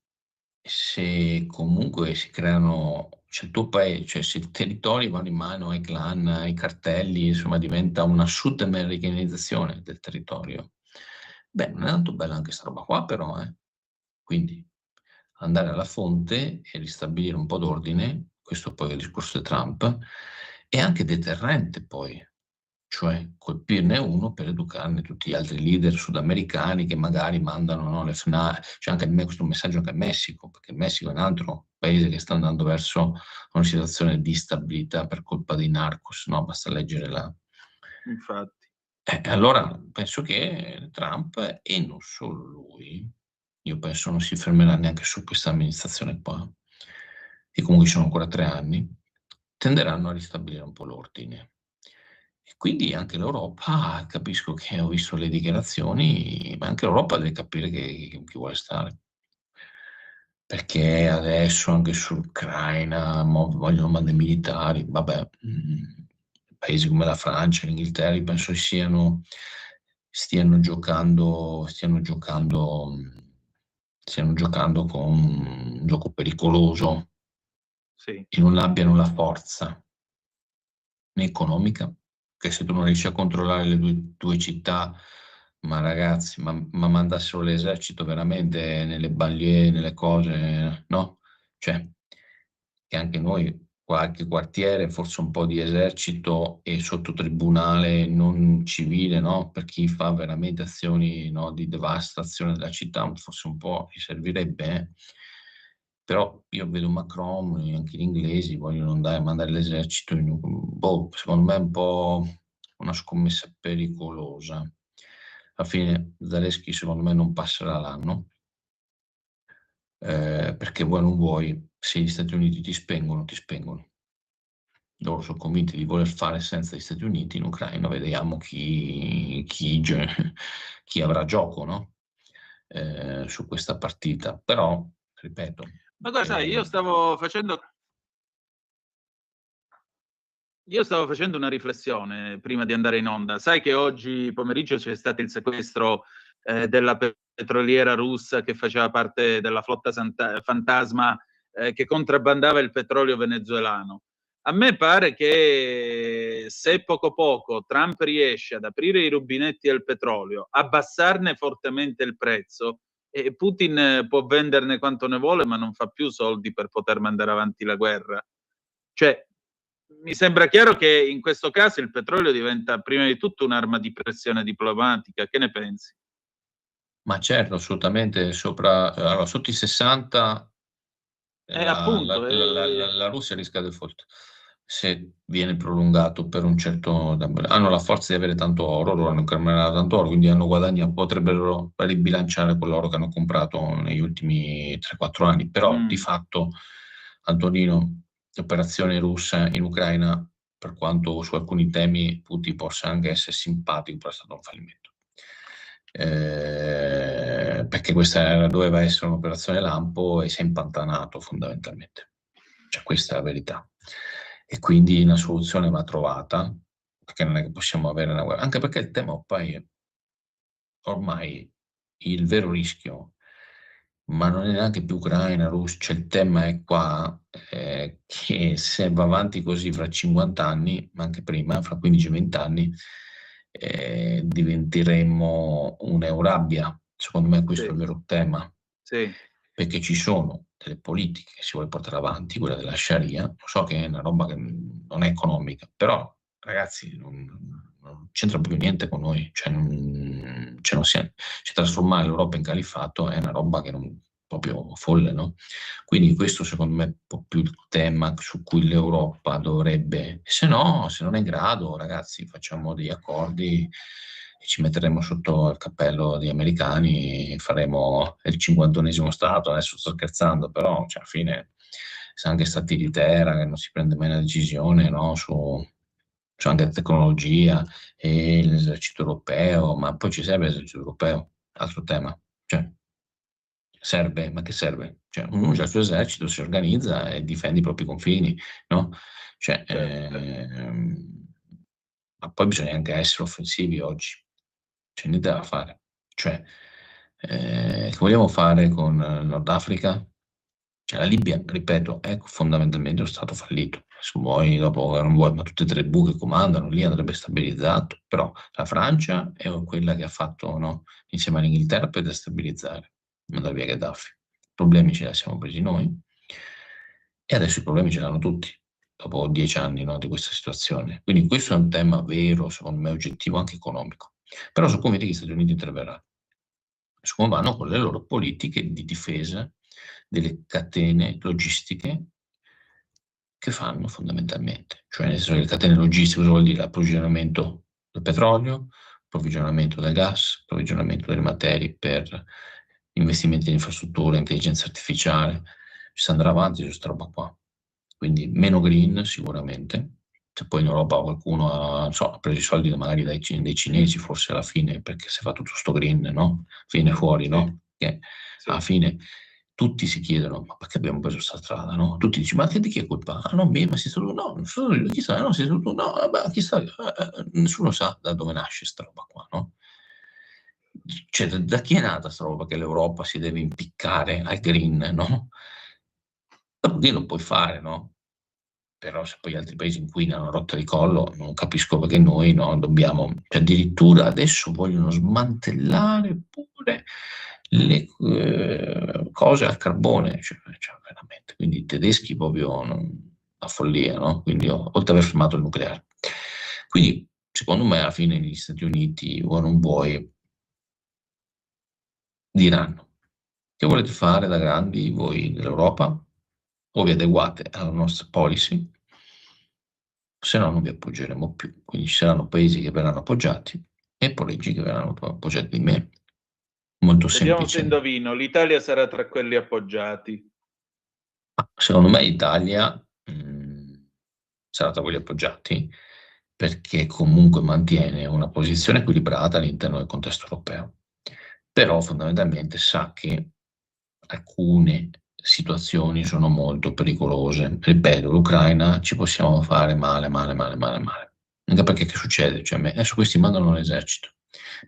se comunque si creano, cioè il tuo paese, cioè se i territori vanno in mano ai clan, ai cartelli, insomma diventa una sud-americanizzazione del territorio. Beh, non è tanto bella anche questa roba qua, però, Quindi andare alla fonte e ristabilire un po' d'ordine, questo poi è il discorso di Trump, è anche deterrente poi, cioè colpirne uno per educarne tutti gli altri leader sudamericani che magari mandano, no, le FNA, c'è anche questo messaggio anche al Messico, perché il Messico è un altro paese che sta andando verso una situazione di instabilità per colpa dei narcos, no? Basta leggere la... Infatti. Allora penso che Trump, e non solo lui, io penso non si fermerà neanche su questa amministrazione qua, che comunque sono ancora 3 anni, tenderanno a ristabilire un po' l'ordine. E quindi anche l'Europa, capisco che ho visto le dichiarazioni, ma anche l'Europa deve capire che vuole stare. Perché adesso anche sull'Ucraina vogliono mandare militari, vabbè, paesi come la Francia, l'Inghilterra, io penso stiano giocando con un gioco pericoloso, Sì. e non abbiano la forza né economica, che se tu non riesci a controllare le due città, ma ragazzi, ma mandassero l'esercito veramente nelle banlieue, nelle cose, no? Cioè, che anche noi, qualche quartiere, forse un po' di esercito e sotto tribunale non civile, no? Per chi fa veramente azioni, no, di devastazione della città, forse un po' gli servirebbe, Però io vedo Macron e anche gli inglesi vogliono mandare l'esercito, secondo me è un po' una scommessa pericolosa. Alla fine Zelensky secondo me non passerà l'anno, perché vuoi non vuoi, se gli Stati Uniti ti spengono, ti spengono. Loro sono convinti di voler fare senza gli Stati Uniti in Ucraina, vediamo chi avrà gioco, no? Su questa partita. Però, ripeto... Ma guarda, io stavo facendo una riflessione prima di andare in onda. Sai che oggi pomeriggio c'è stato il sequestro della petroliera russa che faceva parte della flotta fantasma che contrabbandava il petrolio venezuelano. A me pare che se poco poco Trump riesce ad aprire i rubinetti del petrolio, abbassarne fortemente il prezzo, e Putin può venderne quanto ne vuole, ma non fa più soldi per poter mandare avanti la guerra. Cioè, mi sembra chiaro che in questo caso il petrolio diventa prima di tutto un'arma di pressione diplomatica. Che ne pensi? Ma certo, assolutamente, allora, sotto i 60 Appunto, la Russia rischia default se viene prolungato per un certo... Hanno la forza di avere tanto oro, loro hanno incrementato tanto oro, quindi potrebbero ribilanciare quell'oro che hanno comprato negli ultimi 3-4 anni. Però di fatto, Antonino, l'operazione russa in Ucraina, per quanto su alcuni temi Putin possa anche essere simpatico, però è stato un fallimento. Perché questa doveva essere un'operazione lampo e si è impantanato fondamentalmente. Cioè, questa è la verità. E quindi una soluzione va trovata, perché non è che possiamo avere una guerra, anche perché il tema ormai il vero rischio, ma non è neanche più Ucraina, Russia, cioè il tema è qua, che se va avanti così fra 50 anni, ma anche prima, fra 15-20 anni, diventeremo un'Eurabia. Secondo me questo è il vero tema, perché ci sono delle politiche che si vuole portare avanti, quella della Sharia. Lo so che è una roba che non è economica, però ragazzi non c'entra proprio niente con noi, cioè trasformare l'Europa in califfato è una roba che non proprio folle, no? Quindi questo secondo me è un po' più il tema su cui l'Europa dovrebbe, se non è in grado, ragazzi, facciamo degli accordi e ci metteremo sotto il cappello degli americani, faremo il 51esimo stato, adesso sto scherzando, però cioè, alla fine sono anche stati di terra, che non si prende mai una decisione, no? Su anche tecnologia e l'esercito europeo, ma poi ci serve l'esercito europeo, altro tema, cioè serve, ma che serve? Cioè, uno ha il suo esercito, si organizza e difende i propri confini, no? Cioè, ma poi bisogna anche essere offensivi oggi, c'è niente da fare. Cioè, che vogliamo fare con il Nord Africa? Cioè, la Libia, ripeto, è fondamentalmente uno stato fallito. Se vuoi, dopo non vuoi, ma tutte e tre le buche comandano, lì andrebbe stabilizzato. Però la Francia è quella che ha fatto, no, insieme all'Inghilterra per destabilizzare, mandare via Gheddafi. I problemi ce li siamo presi noi e adesso i problemi ce l'hanno tutti, dopo 10 anni, no, di questa situazione. Quindi questo è un tema vero, secondo me, oggettivo, anche economico. Però su come gli Stati Uniti interverranno, su come vanno con le loro politiche di difesa delle catene logistiche che fanno fondamentalmente. Cioè, nel senso che le catene logistiche cosa vuol dire? Approvvigionamento del petrolio, approvvigionamento del gas, approvvigionamento delle materie per investimenti in infrastrutture, intelligenza artificiale. Si andrà avanti su questa roba qua. Quindi meno green sicuramente. Se poi in Europa qualcuno ha preso i soldi magari dai cinesi, forse alla fine, perché si fa tutto sto green, no? Viene fuori, no? Che alla fine tutti si chiedono, ma perché abbiamo preso questa strada, no? Tutti dicono, ma di chi è colpa? Ah, non me, ma sei stato, no, non sono io, chi sa, no, sei stato, no, vabbè, chi sa, nessuno sa da dove nasce questa roba qua, no? Cioè, da chi è nata questa roba che l'Europa si deve impiccare al green, no? Dopodiché lo puoi fare, no? Però se poi altri paesi inquinano a rotta di collo, non capisco perché noi, no, dobbiamo, cioè addirittura adesso vogliono smantellare pure le cose al carbone, cioè veramente, quindi i tedeschi proprio la follia, no? Quindi oltre ad aver fermato il nucleare. Quindi secondo me alla fine gli Stati Uniti, vuoi non vuoi, diranno che volete fare da grandi voi dell'Europa, o vi adeguate alla nostra policy, se no non vi appoggeremo più. Quindi ci saranno paesi che verranno appoggiati e paesi che verranno appoggiati di meno. Molto Vediamo semplice. se indovino, l'Italia sarà tra quelli appoggiati. Secondo me l'Italia sarà tra quelli appoggiati perché comunque mantiene una posizione equilibrata all'interno del contesto europeo. Però fondamentalmente sa che alcune situazioni sono molto pericolose. Ripeto, l'Ucraina ci possiamo fare male. Anche perché che succede? Cioè, adesso questi mandano l'esercito.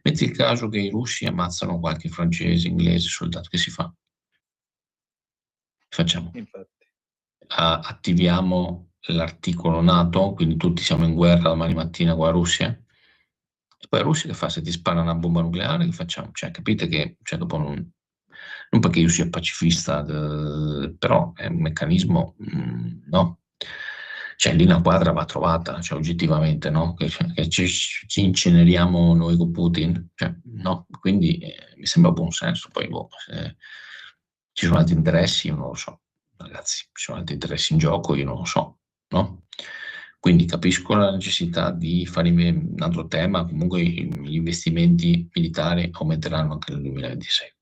Metti il caso che i russi ammazzano qualche francese, inglese, soldato, che si fa? Facciamo? Infatti. Attiviamo l'articolo NATO, quindi tutti siamo in guerra domani mattina con la Russia? E poi la Russia che fa? Se ti spara una bomba nucleare, che facciamo? Cioè, capite che cioè, dopo non perché io sia pacifista, però è un meccanismo, no? Cioè lì una quadra va trovata, cioè oggettivamente, no? Che ci inceneriamo noi con Putin, cioè, no? Quindi mi sembra buon senso, poi se ci sono altri interessi, io non lo so, ragazzi, ci sono altri interessi in gioco, io non lo so, no? Quindi capisco la necessità di fare un altro tema, comunque gli investimenti militari aumenteranno anche nel 2026.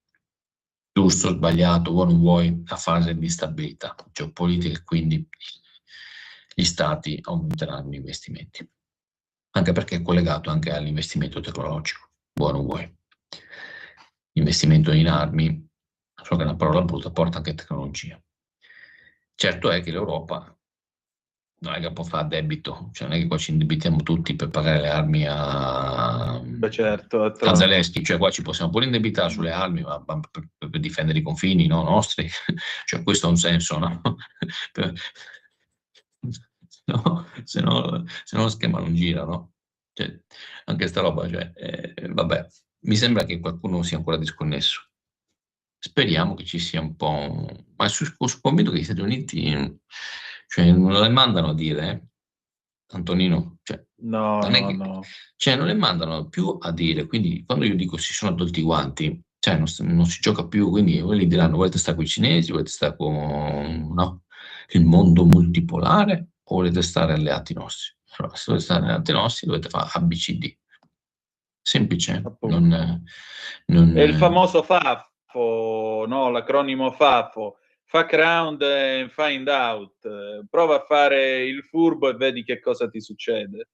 Giusto, sbagliato, vuoi non vuoi, la fase di instabilità geopolitica e quindi gli stati aumenteranno gli investimenti. Anche perché è collegato anche all'investimento tecnologico, vuoi non vuoi. L'investimento in armi, so che è una parola brutta, porta anche tecnologia. Certo è che l'Europa non è che può fare debito, cioè non è che qua ci indebitiamo tutti per pagare le armi a Zelensky, cioè qua ci possiamo pure indebitare sulle armi ma per difendere i confini, no, nostri, cioè questo ha un senso, no? Se no lo schema non gira, no? Cioè, anche sta roba, cioè, vabbè, mi sembra che qualcuno sia ancora disconnesso. Speriamo che ci sia un po', ma sono convinto che gli Stati Uniti cioè, non le mandano a dire, Antonino, cioè, no. Cioè, non le mandano più a dire, quindi quando io dico si sono tolti i guanti, cioè non si gioca più, quindi quelli diranno volete stare con i cinesi, volete stare con il mondo multipolare o volete stare alleati nostri? Allora, se volete stare alleati nostri dovete fare ABCD. Semplice, È il famoso FAFO, no? L'acronimo FAFO, Fact Round and Find Out. Prova a fare il furbo e vedi che cosa ti succede.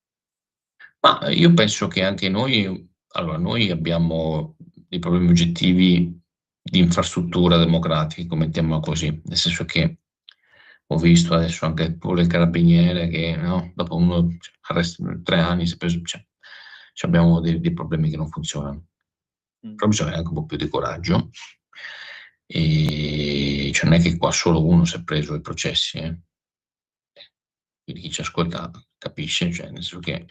Ma io penso che anche noi abbiamo dei problemi oggettivi di infrastruttura democratica, mettiamola così, nel senso che ho visto adesso anche pure il carabiniere che dopo 3 anni si è preso, abbiamo dei problemi che non funzionano. Però bisogna anche un po' più di coraggio, e non è che qua solo uno si è preso i processi, quindi chi ci ascolta capisce, nel senso che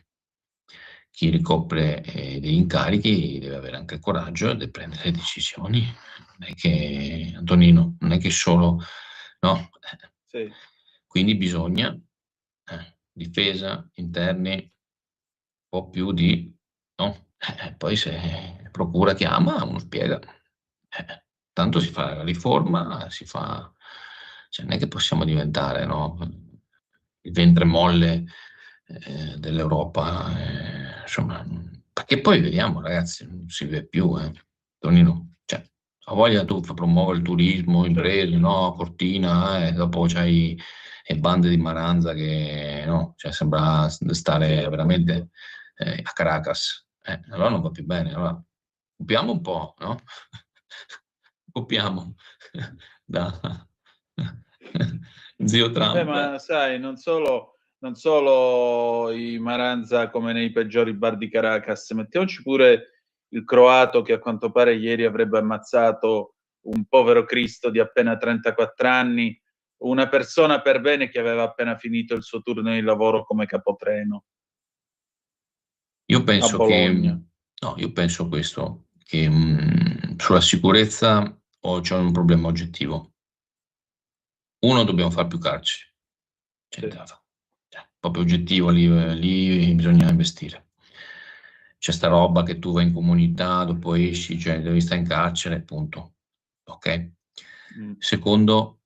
chi ricopre degli incarichi deve avere anche il coraggio di prendere decisioni. Non è che, Antonino, non è che solo, no? Sì. Quindi bisogna difesa, interni, un po' più di, no? Poi se procura chiama, uno spiega. Tanto si fa la riforma, si fa, non è che possiamo diventare, no, il ventre molle dell'Europa, insomma, perché poi vediamo, ragazzi, non si vede più, Tonino, ha voglia tu promuovere il turismo, imprese, no, Cortina, e dopo c'hai le bande di Maranza che, no, sembra stare veramente a Caracas, allora non va più bene, allora copiamo un po', no? Copiamo da zio Trump. Ma sai, non solo i Maranza come nei peggiori bar di Caracas, mettiamoci pure il croato che a quanto pare ieri avrebbe ammazzato un povero Cristo di appena 34 anni, una persona per bene che aveva appena finito il suo turno di lavoro come capotreno. Io penso questo, che sulla sicurezza c'è un problema oggettivo. Uno, dobbiamo fare più carceri. Proprio oggettivo, lì bisogna investire. C'è sta roba che tu vai in comunità, dopo esci, devi stare in carcere, punto. Ok? Secondo,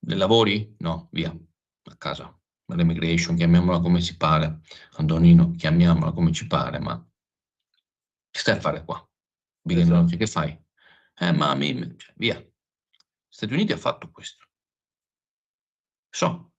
lavori? No, via, a casa. L'immigration, chiamiamola come si pare. Antonino, chiamiamola come ci pare, ma che stai a fare qua? Che fai? Via. Stati Uniti ha fatto questo.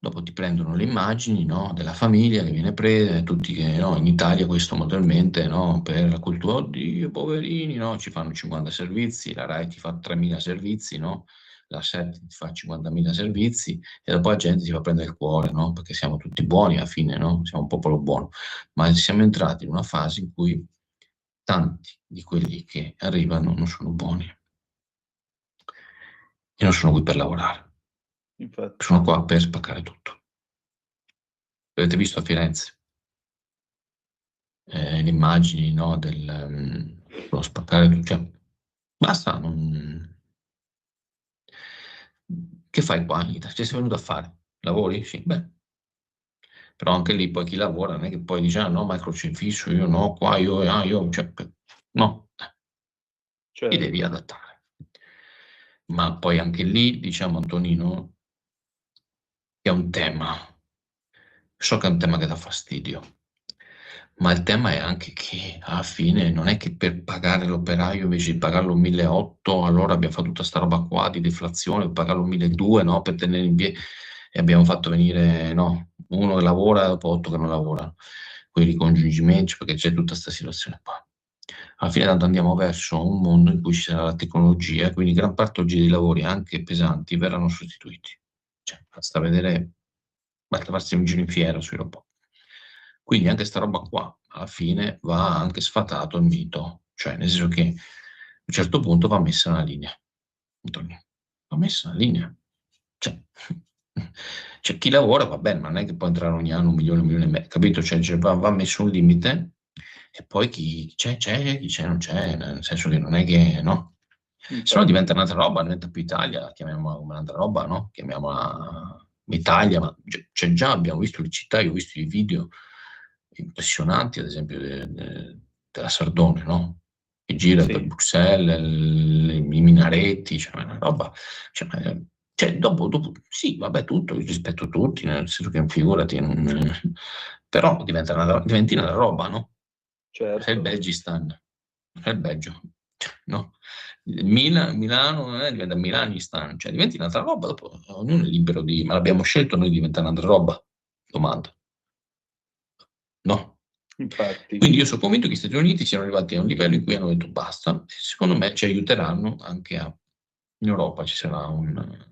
Dopo ti prendono le immagini, no, della famiglia che viene presa, tutti che, no, in Italia questo modelmente, no, per la cultura, oddio, poverini, no, ci fanno 50 servizi, la RAI ti fa 3.000 servizi, no, la 7 ti fa 50.000 servizi, e dopo la gente si fa prendere il cuore, no, perché siamo tutti buoni alla fine, no, siamo un popolo buono, ma siamo entrati in una fase in cui tanti di quelli che arrivano non sono buoni e non sono qui per lavorare. Infatti. Sono qua per spaccare tutto. Avete visto a Firenze le immagini, no, dello spaccare tutto, basta, che fai qua in Italia? Sei venuto a fare? Lavori? Sì, beh. Però anche lì poi chi lavora non è che poi dice no, ma il crocifisso, io no, qua io no. Ti devi adattare. Ma poi anche lì, diciamo, Antonino, è un tema. So che è un tema che dà fastidio, ma il tema è anche che alla fine non è che per pagare l'operaio invece di pagarlo 1.800, allora abbiamo fatto tutta sta roba qua di deflazione, per pagarlo 1.200, no, per tenere in piedi, e abbiamo fatto venire, no, uno che lavora e dopo 8 che non lavorano, con i ricongiungimenti, perché c'è tutta questa situazione qua. Alla fine tanto andiamo verso un mondo in cui ci sarà la tecnologia, quindi gran parte oggi dei lavori anche pesanti verranno sostituiti. Basta vedere, basta farsi un giro in fiera sui robot. Quindi anche sta roba qua, alla fine, va anche sfatato il mito. Nel senso che a un certo punto va messa una linea. Va messa una linea. Chi lavora va bene, ma non è che può entrare ogni anno 1 milione e mezzo, capito? Va messo un limite, e poi chi c'è, chi c'è non c'è, nel senso che non è che, no? Se no diventa un'altra roba, diventa più Italia, chiamiamola come un'altra roba, no? Chiamiamola Italia, ma già abbiamo visto le città, io ho visto i video impressionanti, ad esempio della Sardone, no? che gira Sì. per Bruxelles, i minaretti, cioè una roba, dopo sì, vabbè, tutto, rispetto tutti, nel senso che figurati, però diventi una roba, no? Certo. Sei il Belgistan, sei il Belgio, no? Milano diventa Milanistan, cioè diventi un'altra roba, dopo ognuno è libero ma l'abbiamo scelto noi di diventare un'altra roba? Domanda. No. Infatti. Quindi io sono convinto che gli Stati Uniti siano arrivati a un livello in cui hanno detto basta, e secondo me ci aiuteranno anche in Europa ci sarà un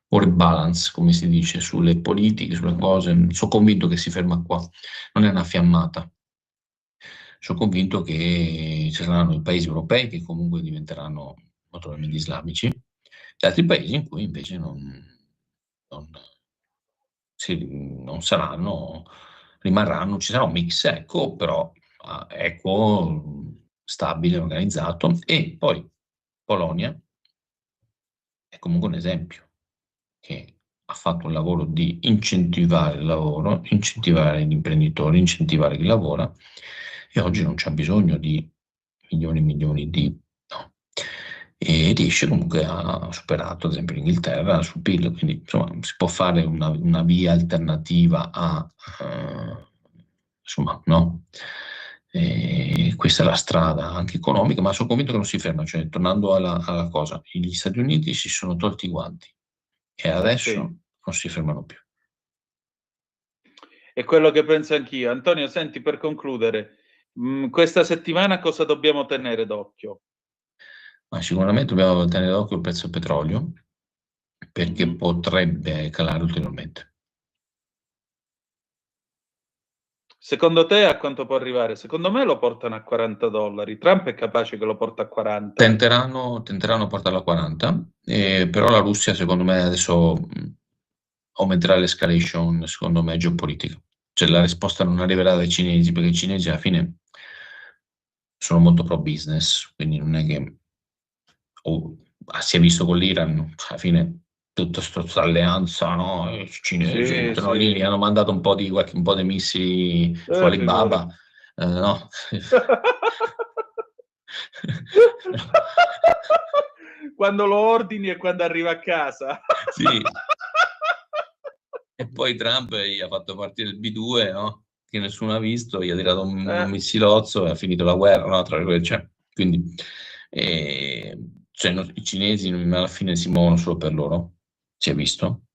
rebalance, come si dice, sulle politiche, sulle cose. Sono convinto che si ferma qua, non è una fiammata. Sono convinto che ci saranno i paesi europei che comunque diventeranno naturalmente islamici, e altri paesi in cui invece non saranno, rimarranno, ci sarà un mix equo, però equo, stabile, organizzato. E poi Polonia è comunque un esempio che ha fatto un lavoro di incentivare il lavoro, incentivare gli imprenditori, incentivare chi lavora, e oggi non c'è bisogno di milioni e milioni no. E riesce comunque ha superato ad esempio l'Inghilterra sul PIL, quindi insomma si può fare una via alternativa insomma, no? E questa è la strada anche economica, ma sono convinto che non si ferma, cioè tornando alla cosa, gli Stati Uniti si sono tolti i guanti e adesso Sì. non si fermano più. È quello che penso anch'io. Antonio, senti, per concludere, questa settimana cosa dobbiamo tenere d'occhio? Ma sicuramente dobbiamo tenere d'occhio il prezzo del petrolio, perché potrebbe calare ulteriormente. Secondo te a quanto può arrivare? Secondo me lo portano a $40. Trump è capace che lo porta a 40. Tenteranno a portarlo a 40, però la Russia secondo me adesso aumenterà l'escalation, secondo me, geopolitica. Cioè la risposta non arriverà dai cinesi, perché i cinesi alla fine sono molto pro business, quindi non è che si è visto con l'Iran, alla fine tutta questa alleanza, no? I cinesi mettono lì, gli hanno mandato un po' di missili su Alibaba, no? Quando lo ordini e quando arriva a casa. Sì. E poi Trump gli ha fatto partire il B2, no? Che nessuno ha visto, gli ha tirato un missilozzo e ha finito la guerra, no? Quindi i cinesi alla fine si muovono solo per loro, si è visto.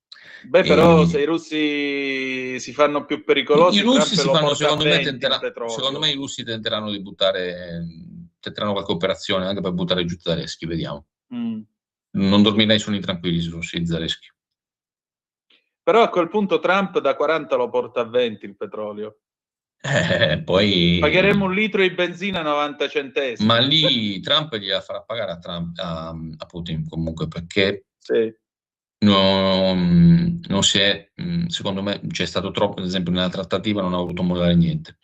Beh, però se i russi si fanno più pericolosi, i russi Trump lo porta secondo a me 20 il petrolio. secondo me i russi tenteranno di tenteranno qualche operazione anche per buttare giù Zelensky, vediamo. Non dormirei sonni tranquilli su Zelensky. Però a quel punto Trump da 40 lo porta a 20 il petrolio. Poi pagheremo un litro di benzina a 90 centesimi. Ma lì Trump gliela farà pagare a Putin comunque, perché non si è, secondo me c'è stato troppo, ad esempio nella trattativa non ha voluto mollare niente,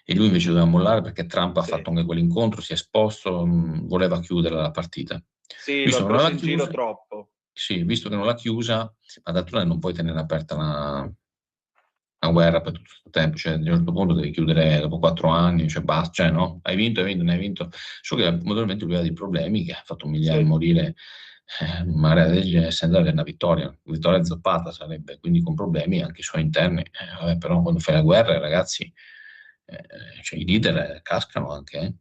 e lui invece doveva mollare perché Trump ha fatto anche quell'incontro, si è esposto, voleva chiudere la partita. Sì, lo ha preso in giro troppo. Sì, visto che non l'ha chiusa, ma d'altronde non puoi tenere aperta una guerra per tutto il tempo, cioè a un certo punto devi chiudere dopo 4 anni, cioè basta, cioè no, hai vinto, non hai vinto. So che modernamente lui aveva dei problemi, che ha fatto migliaia morire in un'area del genere senza avere una vittoria zappata sarebbe, quindi con problemi anche i suoi interni. Vabbè, però quando fai la guerra, ragazzi, cioè, i leader cascano anche,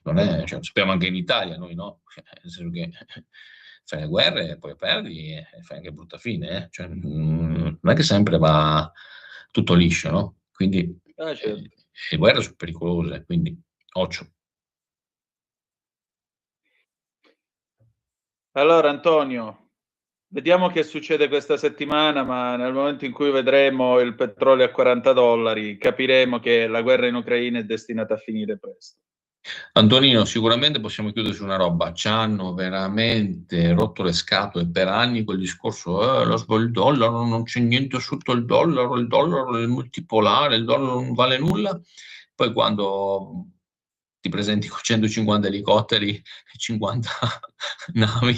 non è, cioè, lo sappiamo anche in Italia, noi no, nel senso che fai le guerre e poi perdi e fai anche brutta fine, cioè, non è che sempre va tutto liscio, no? Quindi le guerre sono pericolose, quindi occhio. Allora Antonio, vediamo che succede questa settimana, ma nel momento in cui vedremo il petrolio a $40 capiremo che la guerra in Ucraina è destinata a finire presto. Antonino, sicuramente possiamo chiudere su una roba, ci hanno veramente rotto le scatole per anni quel discorso, il dollaro, non c'è niente sotto il dollaro è il multipolare, il dollaro non vale nulla. Poi quando ti presenti con 150 elicotteri e 50 navi,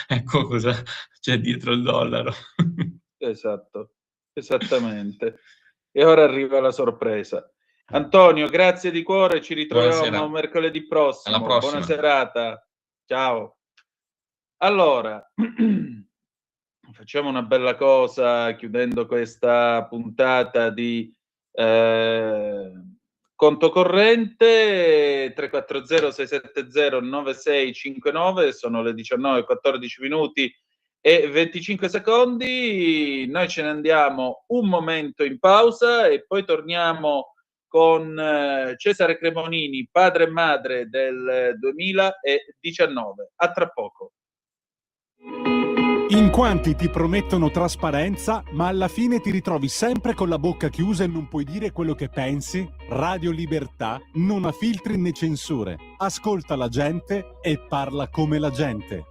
ecco cosa c'è dietro il dollaro. Esatto, esattamente. E ora arriva la sorpresa. Antonio, grazie di cuore, ci ritroviamo Buonasera. mercoledì prossimo. Alla prossima. Buona serata. Ciao. Allora, facciamo una bella cosa chiudendo questa puntata di conto corrente 340 670 9659, sono le 19:14 minuti e 25 secondi. Noi ce ne andiamo un momento in pausa e poi torniamo con Cesare Cremonini, Padre e Madre del 2019. A tra poco. In quanti ti promettono trasparenza, ma alla fine ti ritrovi sempre con la bocca chiusa e non puoi dire quello che pensi? Radio Libertà non ha filtri né censure. Ascolta la gente e parla come la gente.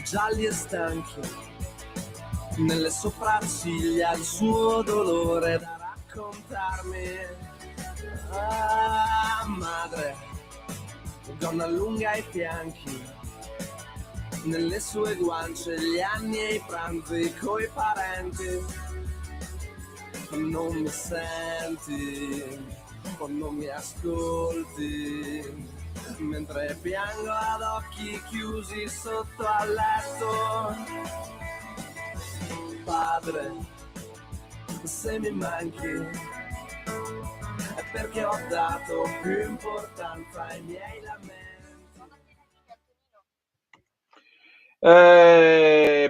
Gialli e stanchi, nelle sopracciglia il suo dolore da raccontarmi. Ah, madre, donna lunga ai fianchi, nelle sue guance gli anni e i pranzi coi parenti. Non mi senti, o non mi ascolti, mentre piango ad occhi chiusi sotto al letto. Padre, se mi manchi è perché ho dato più importanza ai miei lamenti.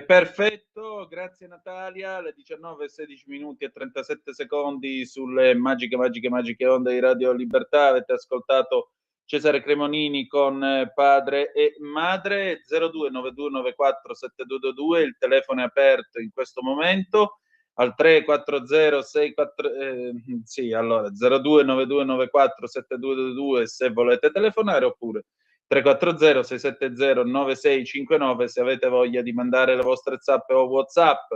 Perfetto, grazie Natalia. Alle 19:16 minuti e 37 secondi sulle magiche onde di Radio Libertà avete ascoltato Cesare Cremonini con Padre e Madre. 0292947222, il telefono è aperto in questo momento al 340 64 allora 0292947222 se volete telefonare, oppure 340 670 9659 se avete voglia di mandare le vostre zappe o WhatsApp.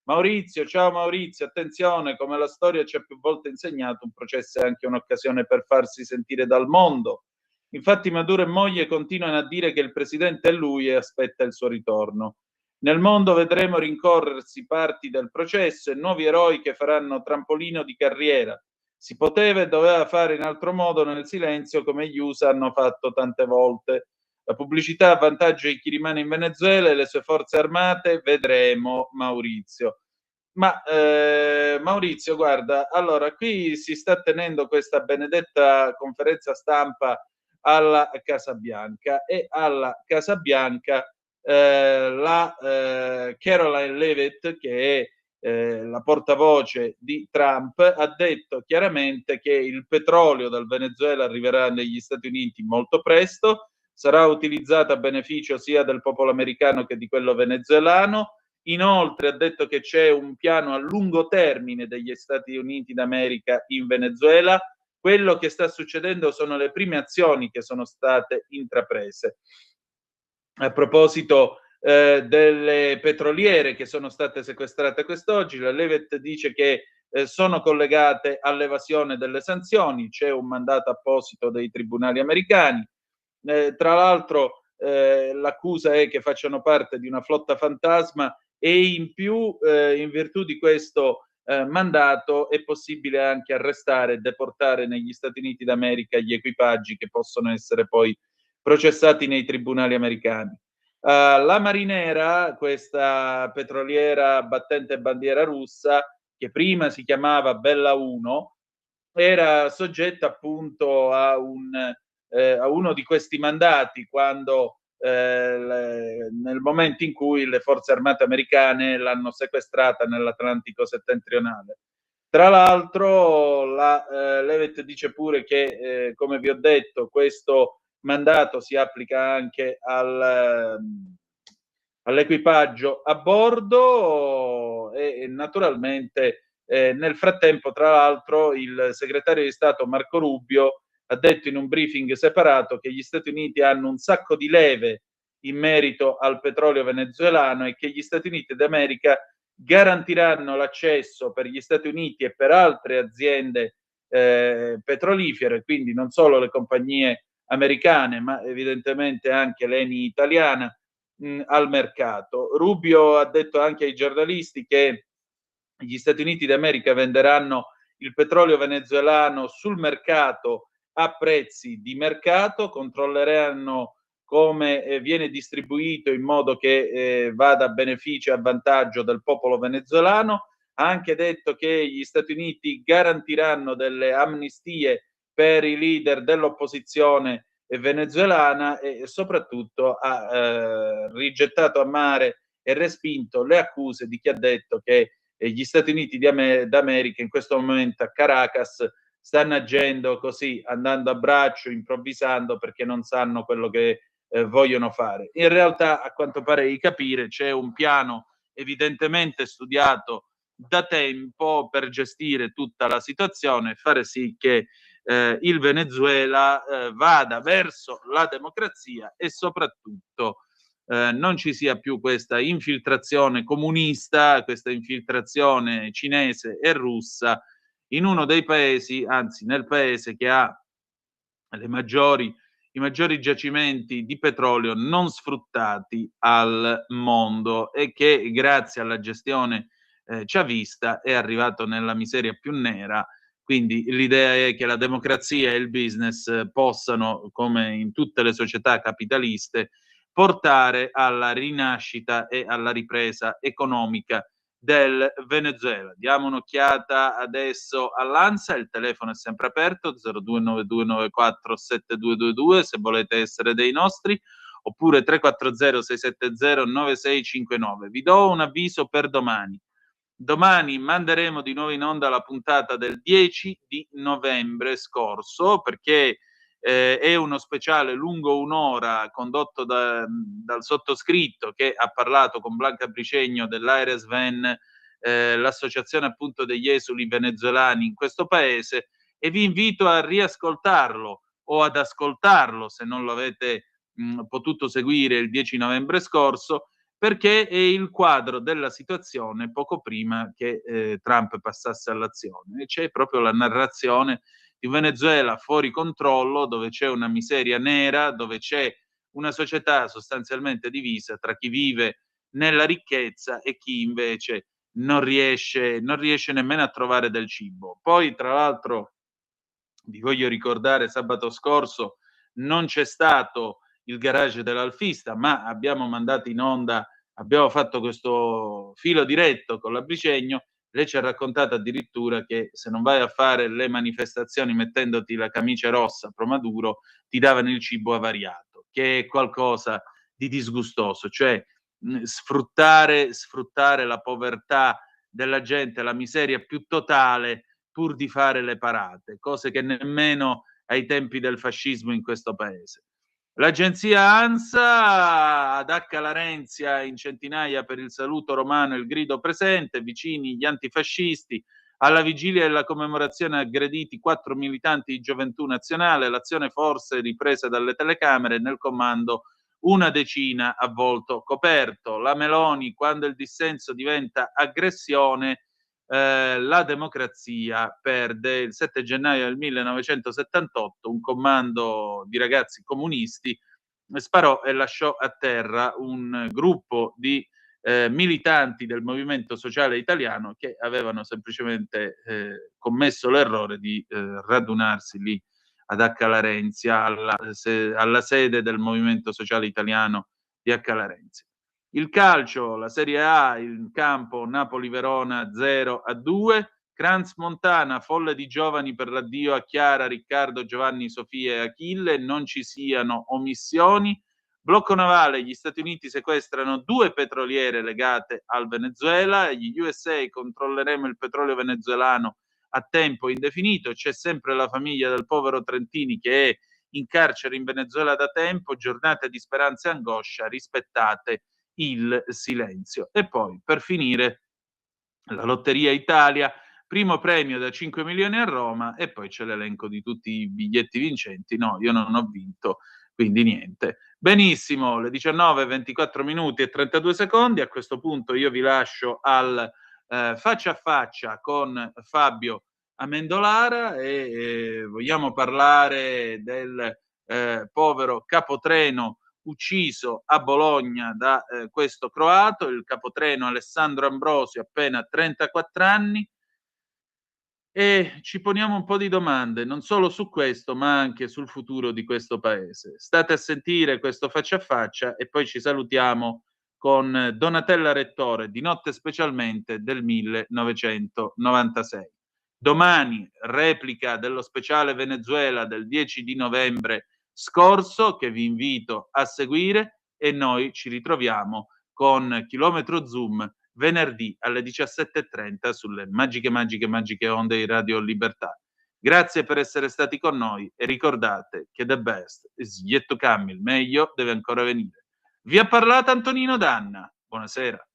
Maurizio, ciao Maurizio, attenzione, come la storia ci ha più volte insegnato, un processo è anche un'occasione per farsi sentire dal mondo. Infatti Maduro e moglie continuano a dire che il presidente è lui e aspetta il suo ritorno. Nel mondo vedremo rincorrersi parti del processo e nuovi eroi che faranno trampolino di carriera. Si poteva e doveva fare in altro modo nel silenzio, come gli USA hanno fatto tante volte. La pubblicità a vantaggio di chi rimane in Venezuela e le sue forze armate, vedremo Maurizio. Ma Maurizio, guarda, allora qui si sta tenendo questa benedetta conferenza stampa alla Casa Bianca, e alla Casa Bianca la Caroline Leavitt, che è la portavoce di Trump, ha detto chiaramente che il petrolio dal Venezuela arriverà negli Stati Uniti molto presto, sarà utilizzato a beneficio sia del popolo americano che di quello venezuelano. Inoltre ha detto che c'è un piano a lungo termine degli Stati Uniti d'America in Venezuela. Quello che sta succedendo sono le prime azioni che sono state intraprese. A proposito delle petroliere che sono state sequestrate quest'oggi, la Leavitt dice che sono collegate all'evasione delle sanzioni, c'è un mandato apposito dei tribunali americani. Tra l'altro l'accusa è che facciano parte di una flotta fantasma, e in più in virtù di questo mandato è possibile anche arrestare e deportare negli Stati Uniti d'America gli equipaggi che possono essere poi processati nei tribunali americani. La Marinera, questa petroliera battente bandiera russa, che prima si chiamava Bella 1, era soggetta appunto a uno di questi mandati quando nel momento in cui le forze armate americane l'hanno sequestrata nell'Atlantico settentrionale. Tra l'altro Leavitt dice pure che, come vi ho detto, questo mandato si applica anche all'equipaggio a bordo e naturalmente nel frattempo, tra l'altro, il segretario di Stato Marco Rubio ha detto in un briefing separato che gli Stati Uniti hanno un sacco di leve in merito al petrolio venezuelano e che gli Stati Uniti d'America garantiranno l'accesso per gli Stati Uniti e per altre aziende petrolifere, quindi non solo le compagnie americane, ma evidentemente anche l'ENI italiana, al mercato. Rubio ha detto anche ai giornalisti che gli Stati Uniti d'America venderanno il petrolio venezuelano sul mercato a prezzi di mercato, controlleranno come viene distribuito in modo che vada a beneficio e a vantaggio del popolo venezuelano. Ha anche detto che gli Stati Uniti garantiranno delle amnistie per i leader dell'opposizione venezuelana e soprattutto ha rigettato a mare e respinto le accuse di chi ha detto che gli Stati Uniti d'America in questo momento a Caracas stanno agendo così, andando a braccio, improvvisando perché non sanno quello che vogliono fare. In realtà, a quanto pare di capire, c'è un piano evidentemente studiato da tempo per gestire tutta la situazione e fare sì che il Venezuela vada verso la democrazia e soprattutto non ci sia più questa infiltrazione comunista, questa infiltrazione cinese e russa in uno dei paesi, anzi nel paese che ha i maggiori giacimenti di petrolio non sfruttati al mondo e che grazie alla gestione chavista è arrivato nella miseria più nera. Quindi l'idea è che la democrazia e il business possano, come in tutte le società capitaliste, portare alla rinascita e alla ripresa economica del Venezuela. Diamo un'occhiata adesso all'ANSA, il telefono è sempre aperto, 0292947222 se volete essere dei nostri, oppure 340-670-9659. Vi do un avviso per domani. Domani manderemo di nuovo in onda la puntata del 10 di novembre scorso, perché è uno speciale lungo un'ora condotto dal sottoscritto che ha parlato con Blanca Bricegno dell'Aeresven, l'associazione appunto degli esuli venezuelani in questo paese, e vi invito a riascoltarlo o ad ascoltarlo se non lo avete potuto seguire il 10 novembre scorso, perché è il quadro della situazione poco prima che Trump passasse all'azione. E c'è proprio la narrazione di Venezuela fuori controllo, dove c'è una miseria nera, dove c'è una società sostanzialmente divisa tra chi vive nella ricchezza e chi invece non riesce nemmeno a trovare del cibo. Poi, tra l'altro, vi voglio ricordare, sabato scorso non c'è stato il garage dell'Alfista, ma abbiamo mandato in onda, abbiamo fatto questo filo diretto con la Bricegno. Lei ci ha raccontato addirittura che se non vai a fare le manifestazioni mettendoti la camicia rossa pro Maduro, ti davano il cibo avariato, che è qualcosa di disgustoso, cioè sfruttare la povertà della gente, la miseria più totale pur di fare le parate, cose che nemmeno ai tempi del fascismo in questo paese. L'agenzia ANSA ad H. Larenzia in centinaia per il saluto romano e il grido presente, vicini gli antifascisti. Alla vigilia della commemorazione aggrediti 4 militanti di Gioventù Nazionale, l'azione forse ripresa dalle telecamere, nel comando una decina a volto coperto. La Meloni, quando il dissenso diventa aggressione, la democrazia perde. Il 7 gennaio del 1978 un comando di ragazzi comunisti sparò e lasciò a terra un gruppo di militanti del Movimento Sociale Italiano che avevano semplicemente commesso l'errore di radunarsi lì ad H. Larenzia, alla sede del Movimento Sociale Italiano di H. Larenzia. Il calcio, la Serie A, in campo Napoli-Verona 0-2, Crans-Montana, folle di giovani per l'addio a Chiara, Riccardo, Giovanni, Sofia e Achille, non ci siano omissioni, Blocco navale, gli Stati Uniti sequestrano 2 petroliere legate al Venezuela, gli USA controlleremo il petrolio venezuelano a tempo indefinito, c'è sempre la famiglia del povero Trentini che è in carcere in Venezuela da tempo, giornate di speranza e angoscia, rispettate il silenzio. E poi, per finire, la Lotteria Italia, primo premio da 5 milioni a Roma e poi c'è l'elenco di tutti i biglietti vincenti. No, io non ho vinto, quindi niente. Benissimo, le 19:24 minuti e 32 secondi. A questo punto io vi lascio al faccia a faccia con Fabio Amendolara e vogliamo parlare del povero capotreno ucciso a Bologna da questo croato, il capotreno Alessandro Ambrosio, appena 34 anni, e ci poniamo un po' di domande, non solo su questo, ma anche sul futuro di questo paese. State a sentire questo faccia a faccia e poi ci salutiamo con Donatella Rettore, di notte specialmente del 1996. Domani replica dello speciale Venezuela del 10 di novembre scorso, che vi invito a seguire, e noi ci ritroviamo con Chilometro Zoom venerdì alle 17:30 sulle magiche onde di Radio Libertà. Grazie per essere stati con noi e ricordate che the best is yet to come, il meglio deve ancora venire. Vi ha parlato Antonino Danna, buonasera.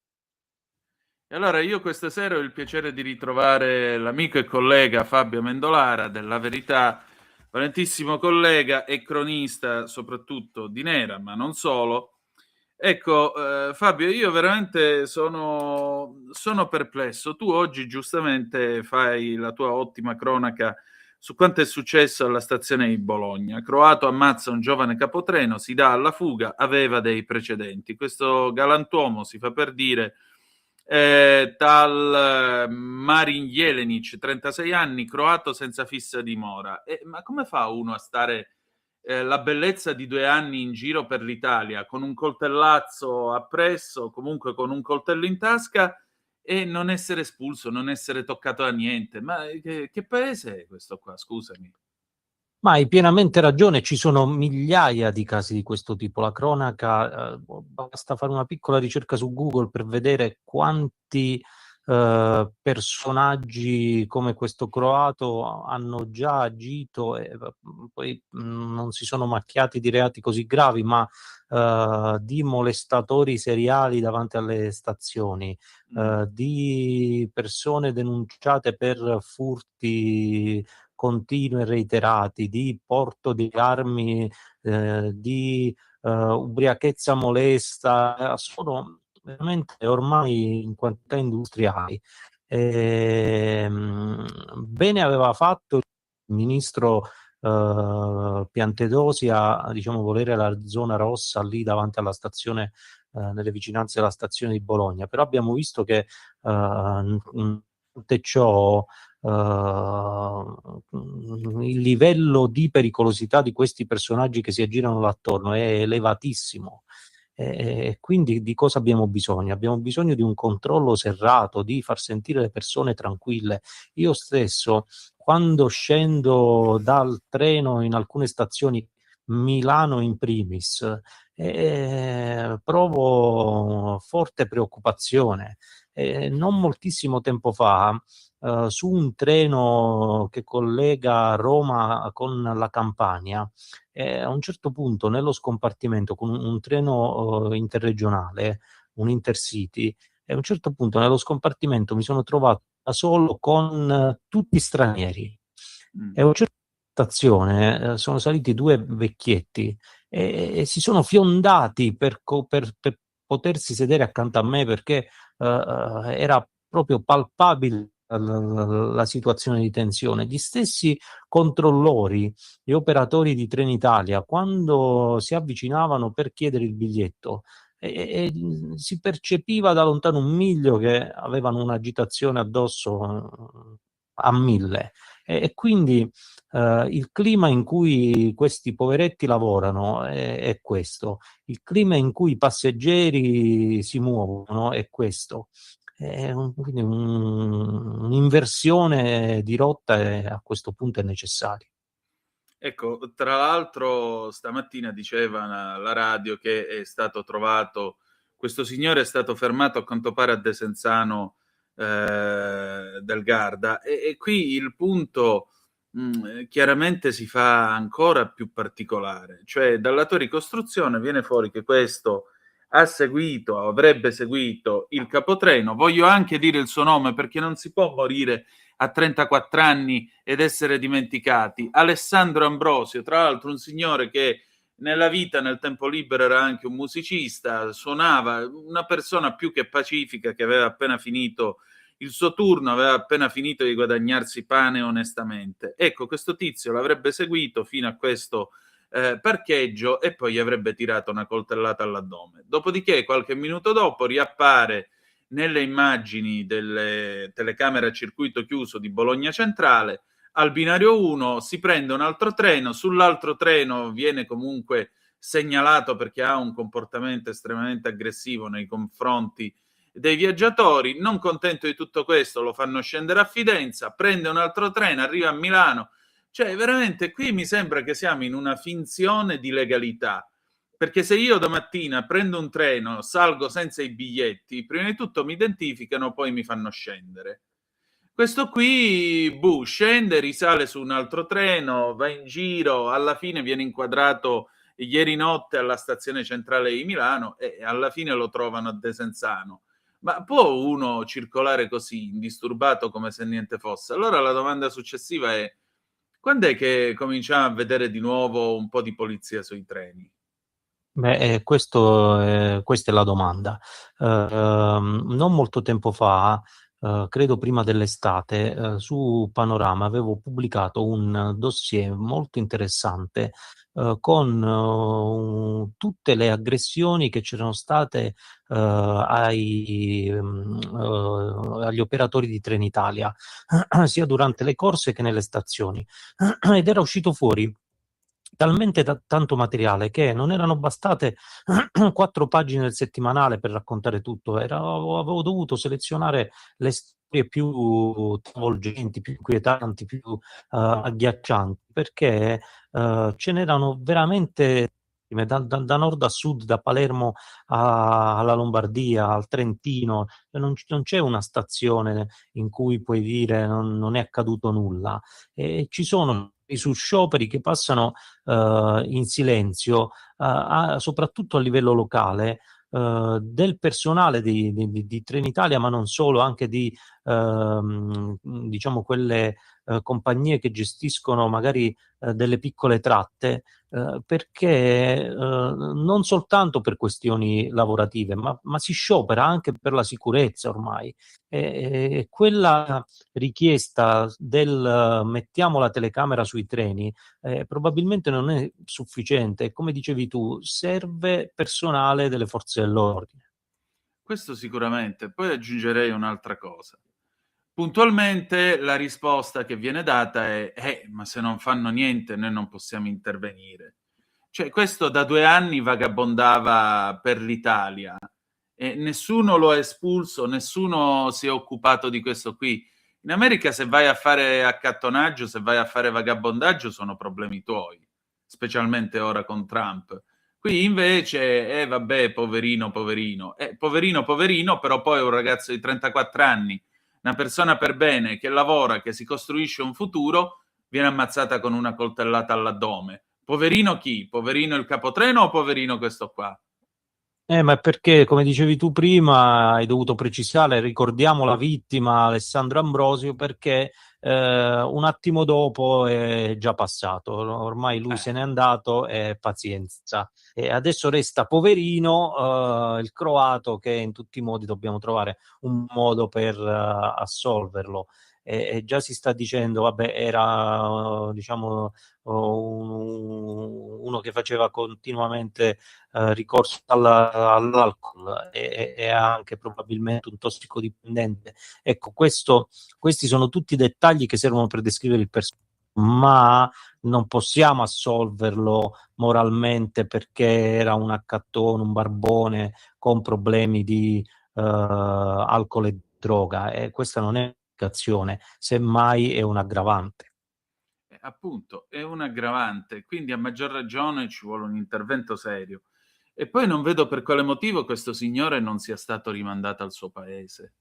E allora io questa sera ho il piacere di ritrovare l'amico e collega Fabio Amendolara della Verità, valentissimo collega e cronista soprattutto di Nera, ma non solo. Ecco, Fabio, io veramente sono perplesso. Tu oggi giustamente fai la tua ottima cronaca su quanto è successo alla stazione di Bologna. Croato ammazza un giovane capotreno, si dà alla fuga, aveva dei precedenti. Questo galantuomo, si fa per dire, tal Marin Jelenic, 36 anni, croato senza fissa dimora. Ma come fa uno a stare la bellezza di 2 anni in giro per l'Italia con un coltellazzo appresso, comunque con un coltello in tasca, e non essere espulso, non essere toccato da niente? Ma che paese è questo qua, scusami? Ma hai pienamente ragione, ci sono migliaia di casi di questo tipo. La cronaca, basta fare una piccola ricerca su Google per vedere quanti personaggi come questo croato hanno già agito e poi non si sono macchiati di reati così gravi, ma di molestatori seriali davanti alle stazioni, di persone denunciate per furti continui e reiterati, di porto di armi, di ubriachezza molesta, sono veramente ormai in quantità industriali. Bene aveva fatto il ministro Piantedosi a, diciamo, volere la zona rossa lì davanti alla stazione, nelle vicinanze della stazione di Bologna, però abbiamo visto che nonostante ciò il livello di pericolosità di questi personaggi che si aggirano là attorno è elevatissimo. Quindi di cosa abbiamo bisogno? Abbiamo bisogno di un controllo serrato, di far sentire le persone tranquille. Io stesso, quando scendo dal treno in alcune stazioni, Milano in primis, provo forte preoccupazione. Non moltissimo tempo fa, su un treno che collega Roma con la Campania, a un certo punto nello scompartimento, con un treno interregionale, un Intercity, a un certo punto nello scompartimento mi sono trovato da solo con tutti stranieri. E a una certa stazione sono saliti 2 vecchietti e si sono fiondati per potersi sedere accanto a me, perché era proprio palpabile la situazione di tensione. Gli stessi controllori e operatori di Trenitalia, quando si avvicinavano per chiedere il biglietto, si percepiva da lontano un miglio che avevano un'agitazione addosso a 1000, e quindi il clima in cui questi poveretti lavorano è questo, il clima in cui i passeggeri si muovono è questo. Quindi un'inversione di rotta a questo punto è necessaria. Ecco, tra l'altro stamattina diceva la radio che è stato trovato, questo signore è stato fermato a quanto pare a Desenzano del Garda, e qui il punto chiaramente si fa ancora più particolare, cioè dalla tua ricostruzione viene fuori che questo ha seguito, avrebbe seguito il capotreno. Voglio anche dire il suo nome perché non si può morire a 34 anni ed essere dimenticati. Alessandro Ambrosio, tra l'altro un signore che nella vita, nel tempo libero, era anche un musicista, suonava, una persona più che pacifica, che aveva appena finito il suo turno, aveva appena finito di guadagnarsi pane onestamente. Ecco, questo tizio l'avrebbe seguito fino a questo parcheggio e poi gli avrebbe tirato una coltellata all'addome. Dopodiché, qualche minuto dopo, riappare nelle immagini delle telecamere a circuito chiuso di Bologna Centrale, al binario 1 si prende un altro treno, sull'altro treno viene comunque segnalato perché ha un comportamento estremamente aggressivo nei confronti dei viaggiatori. Non contento di tutto questo, lo fanno scendere a Fidenza, prende un altro treno, arriva a Milano. Cioè, veramente qui mi sembra che siamo in una finzione di legalità, perché se io domattina prendo un treno, salgo senza i biglietti, prima di tutto mi identificano, poi mi fanno scendere. Questo qui, scende, risale su un altro treno, va in giro, alla fine viene inquadrato ieri notte alla stazione centrale di Milano e alla fine lo trovano a Desenzano. Ma può uno circolare così, indisturbato, come se niente fosse? Allora la domanda successiva è: quando è che cominciamo a vedere di nuovo un po' di polizia sui treni? Beh, questa è la domanda. Non molto tempo fa, credo prima dell'estate, su Panorama avevo pubblicato un dossier molto interessante, con tutte le aggressioni che c'erano state, agli operatori di Trenitalia, sia durante le corse che nelle stazioni. Ed era uscito fuori talmente tanto materiale che non erano bastate 4 pagine del settimanale per raccontare tutto. Avevo dovuto selezionare le storie più travolgenti, più inquietanti, più agghiaccianti, perché ce n'erano veramente da nord a sud, da Palermo alla Lombardia, al Trentino. Non c'è una stazione in cui puoi dire non è accaduto nulla. E ci sono su scioperi che passano in silenzio, soprattutto a livello locale, del personale di Trenitalia, ma non solo, anche di diciamo quelle compagnie che gestiscono magari delle piccole tratte, perché non soltanto per questioni lavorative, ma si sciopera anche per la sicurezza ormai. E quella richiesta del mettiamo la telecamera sui treni probabilmente non è sufficiente. Come dicevi tu, serve personale delle forze dell'ordine. Questo sicuramente. Poi aggiungerei un'altra cosa. Puntualmente la risposta che viene data è ma se non fanno niente noi non possiamo intervenire. Cioè, questo da 2 anni vagabondava per l'Italia e nessuno lo ha espulso, nessuno si è occupato di questo qui. In America se vai a fare accattonaggio, se vai a fare vagabondaggio sono problemi tuoi, specialmente ora con Trump. Qui invece, vabbè, poverino, poverino. Poverino, poverino, però poi è un ragazzo di 34 anni, una persona per bene, che lavora, che si costruisce un futuro, viene ammazzata con una coltellata all'addome. Poverino chi? Poverino il capotreno o poverino questo qua? Ma perché, come dicevi tu prima, hai dovuto precisare, ricordiamo la vittima Alessandro Ambrosio, perché un attimo dopo è già passato, ormai lui se n'è andato e pazienza. E adesso resta poverino il croato, che in tutti i modi dobbiamo trovare un modo per assolverlo. E già si sta dicendo, vabbè, era diciamo uno che faceva continuamente ricorso all'alcol e anche probabilmente un tossicodipendente. Ecco, questi sono tutti dettagli che servono per descrivere il personaggio, ma non possiamo assolverlo moralmente perché era un accattone, un barbone con problemi di alcol e droga. E questa non è un'indicazione, semmai è un aggravante. appunto, è un aggravante, quindi a maggior ragione ci vuole un intervento serio. E poi non vedo per quale motivo questo signore non sia stato rimandato al suo paese.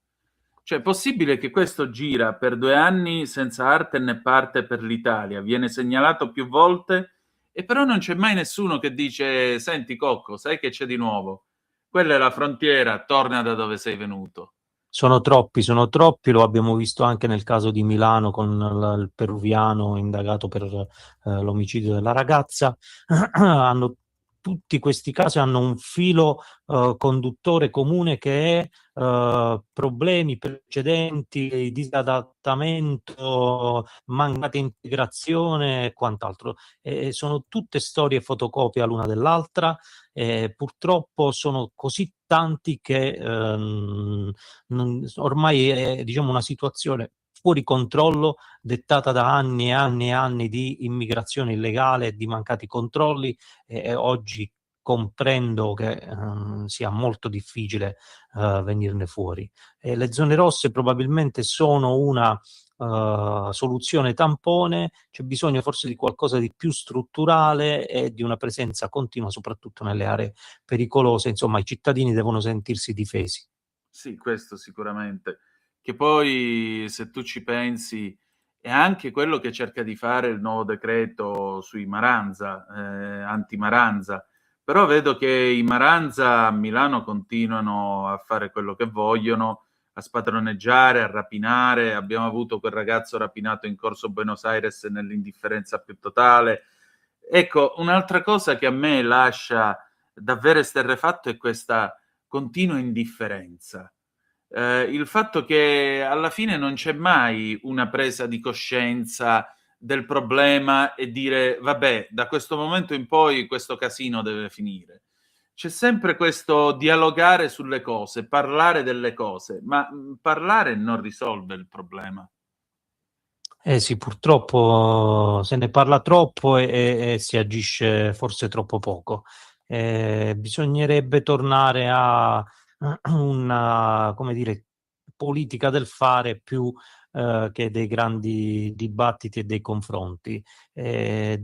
Cioè, è possibile che questo gira per 2 anni senza arte né parte per l'Italia, viene segnalato più volte e però non c'è mai nessuno che dice: senti Cocco, sai che c'è di nuovo? Quella è la frontiera, torna da dove sei venuto. Sono troppi, lo abbiamo visto anche nel caso di Milano con il peruviano indagato per l'omicidio della ragazza. Tutti questi casi hanno un filo conduttore comune che è problemi precedenti, disadattamento, mancata integrazione e quant'altro. Sono tutte storie fotocopia l'una dell'altra. Purtroppo sono così tanti che ormai è, diciamo, una situazione fuori controllo, dettata da anni e anni e anni di immigrazione illegale e di mancati controlli, e oggi comprendo che sia molto difficile venirne fuori. Le zone rosse probabilmente sono una soluzione tampone, c'è bisogno forse di qualcosa di più strutturale e di una presenza continua, soprattutto nelle aree pericolose. Insomma, i cittadini devono sentirsi difesi. Sì, questo sicuramente. Che poi, se tu ci pensi, è anche quello che cerca di fare il nuovo decreto sui Maranza, anti-Maranza. Però vedo che i Maranza a Milano continuano a fare quello che vogliono, a spadroneggiare, a rapinare. Abbiamo avuto quel ragazzo rapinato in Corso Buenos Aires nell'indifferenza più totale. Ecco, un'altra cosa che a me lascia davvero esterrefatto è questa continua indifferenza. Il fatto che alla fine non c'è mai una presa di coscienza del problema e dire: vabbè, da questo momento in poi questo casino deve finire. C'è sempre questo dialogare sulle cose, parlare delle cose, ma parlare non risolve il problema. Eh sì, purtroppo se ne parla troppo e si agisce forse troppo poco. Bisognerebbe tornare a una, come dire, politica del fare più che dei grandi dibattiti e dei confronti. Come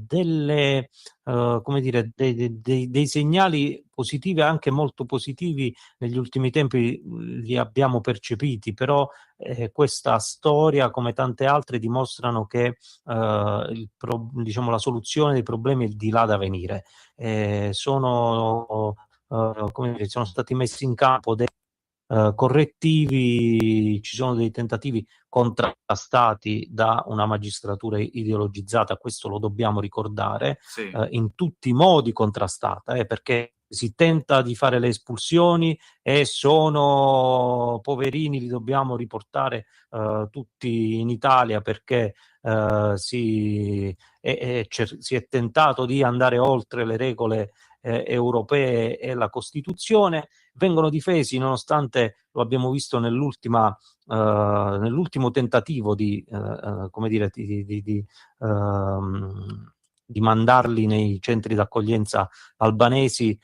dire, dei segnali positivi, anche molto positivi, negli ultimi tempi li abbiamo percepiti, però questa storia, come tante altre, dimostrano che diciamo, la soluzione dei problemi è di là da venire. Come dire, sono stati messi in campo dei correttivi, ci sono dei tentativi contrastati da una magistratura ideologizzata, questo lo dobbiamo ricordare, Sì. in tutti i modi contrastata, perché si tenta di fare le espulsioni e sono poverini, li dobbiamo riportare tutti in Italia perché si è tentato di andare oltre le regole europee e la Costituzione. Vengono difesi nonostante, lo abbiamo visto nell'ultimo tentativo come dire, di mandarli nei centri d'accoglienza albanesi,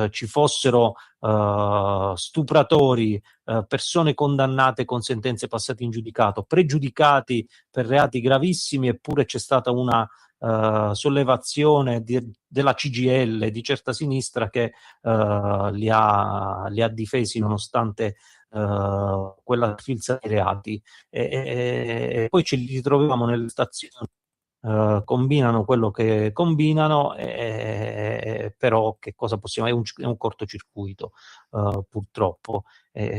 ci fossero stupratori, persone condannate con sentenze passate in giudicato, pregiudicati per reati gravissimi, eppure c'è stata una sollevazione della CGIL, di certa sinistra, che li ha difesi nonostante quella filza di reati. E poi ci ritroviamo nelle stazioni, combinano quello che combinano, però che cosa possiamo? È un cortocircuito, purtroppo.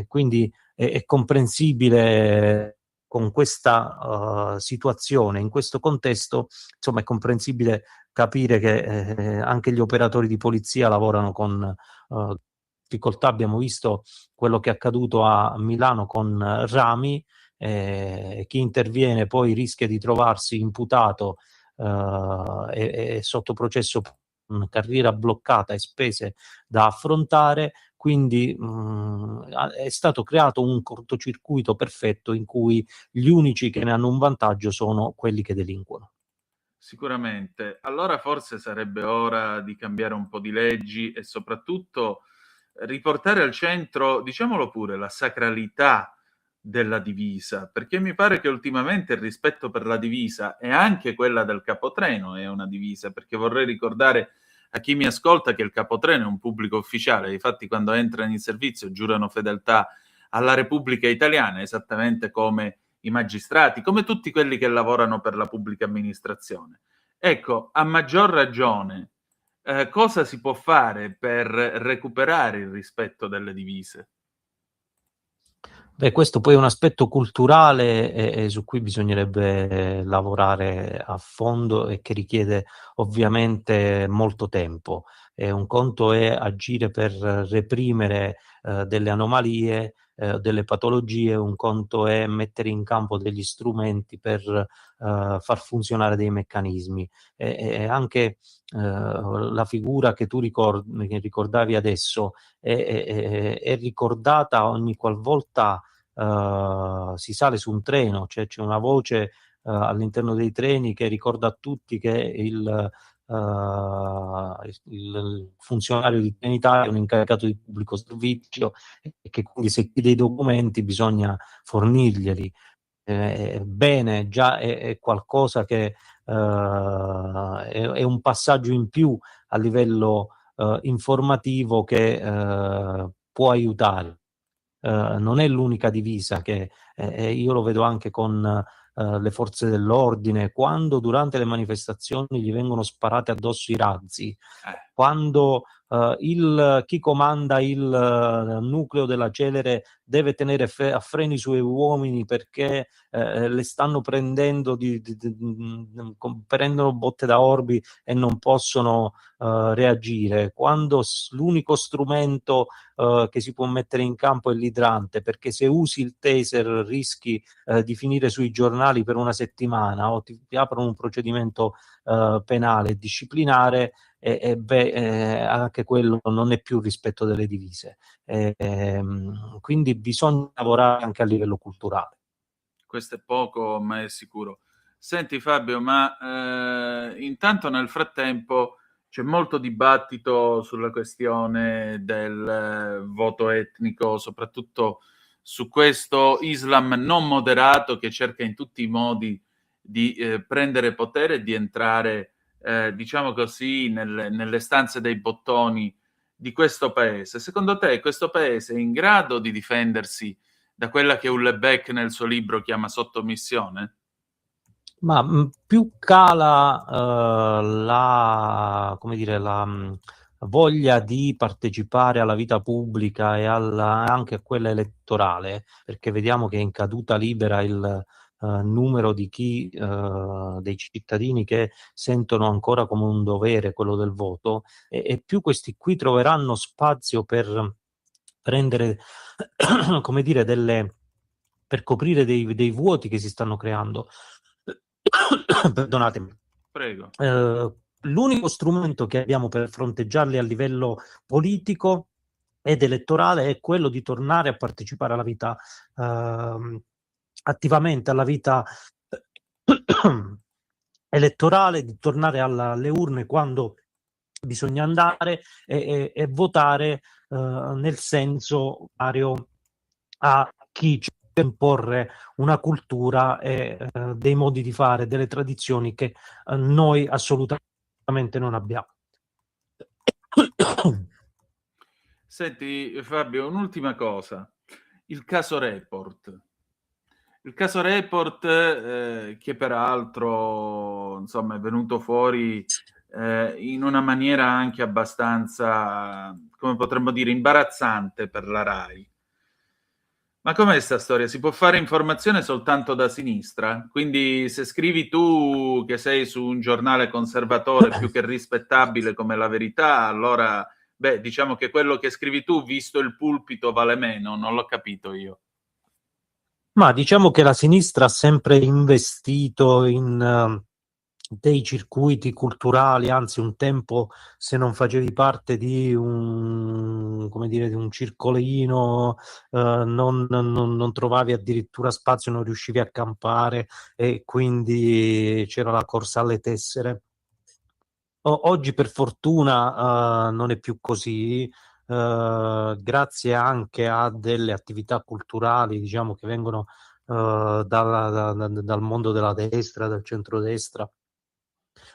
Quindi è comprensibile con questa situazione, in questo contesto, insomma, è comprensibile capire che anche gli operatori di polizia lavorano con difficoltà. Abbiamo visto quello che è accaduto a Milano con Rami. Chi interviene poi rischia di trovarsi imputato e sotto processo, carriera bloccata e spese da affrontare. Quindi è stato creato un cortocircuito perfetto in cui gli unici che ne hanno un vantaggio sono quelli che delinquono. Sicuramente. Allora forse sarebbe ora di cambiare un po' di leggi e soprattutto riportare al centro, diciamolo pure, la sacralità della divisa, perché mi pare che ultimamente il rispetto per la divisa e anche quella del capotreno è una divisa, perché vorrei ricordare a chi mi ascolta che il capotreno è un pubblico ufficiale, infatti quando entrano in servizio giurano fedeltà alla Repubblica Italiana, esattamente come i magistrati, come tutti quelli che lavorano per la pubblica amministrazione. Ecco, a maggior ragione, cosa si può fare per recuperare il rispetto delle divise? Beh, questo poi è un aspetto culturale e su cui bisognerebbe lavorare a fondo e che richiede ovviamente molto tempo. Un conto è agire per reprimere delle anomalie, delle patologie, un conto è mettere in campo degli strumenti per far funzionare dei meccanismi. E anche la figura che tu che ricordavi adesso è ricordata ogni qualvolta si sale su un treno, cioè c'è una voce all'interno dei treni che ricorda a tutti che il funzionario di Trenitalia è un incaricato di pubblico servizio e che quindi se chiede i documenti bisogna fornirglieli. Bene, già è qualcosa che è un passaggio in più a livello informativo che può aiutare. Non è l'unica divisa che io lo vedo anche con le forze dell'ordine, quando durante le manifestazioni gli vengono sparati addosso i razzi, quando chi comanda il nucleo della Celere deve tenere a freno i suoi uomini perché le stanno prendendo, prendono botte da orbi e non possono reagire, quando l'unico strumento che si può mettere in campo è l'idrante, perché se usi il taser rischi di finire sui giornali per una settimana o ti aprono un procedimento penale e disciplinare, anche quello non è più rispetto delle divise. Quindi bisogna lavorare anche a livello culturale. Questo è poco, ma è sicuro. Senti Fabio, ma intanto nel frattempo c'è molto dibattito sulla questione del voto etnico, soprattutto su questo Islam non moderato che cerca in tutti i modi di prendere potere e di entrare, diciamo così, nelle stanze dei bottoni di questo paese. Secondo te questo paese è in grado di difendersi da quella che Houellebecq nel suo libro chiama sottomissione? Ma più cala la, come dire, la voglia di partecipare alla vita pubblica e anche a quella elettorale, perché vediamo che è in caduta libera il numero di dei cittadini che sentono ancora come un dovere quello del voto, e più questi qui troveranno spazio per prendere, come dire, per coprire dei vuoti che si stanno creando. Perdonatemi. Prego. L'unico strumento che abbiamo per fronteggiarli a livello politico ed elettorale è quello di tornare a partecipare alla vita attivamente alla vita elettorale, di tornare alle urne quando bisogna andare e votare nel senso vario a chi ci può imporre una cultura e dei modi di fare, delle tradizioni che noi assolutamente non abbiamo. Senti Fabio, un'ultima cosa. Il caso Report. Il caso Report che peraltro insomma è venuto fuori in una maniera anche abbastanza, come potremmo dire, imbarazzante per la RAI. Ma com'è questa storia? Si può fare informazione soltanto da sinistra? Quindi se scrivi tu che sei su un giornale conservatore più che rispettabile come La Verità, allora, beh, diciamo che quello che scrivi tu, visto il pulpito, vale meno, non l'ho capito io. Ma diciamo che la sinistra ha sempre investito in dei circuiti culturali, anzi un tempo se non facevi parte di come dire, di un circolino non trovavi addirittura spazio, non riuscivi a campare e quindi c'era la corsa alle tessere. Oggi per fortuna non è più così. grazie anche a delle attività culturali, diciamo, che vengono dal mondo della destra, dal centrodestra,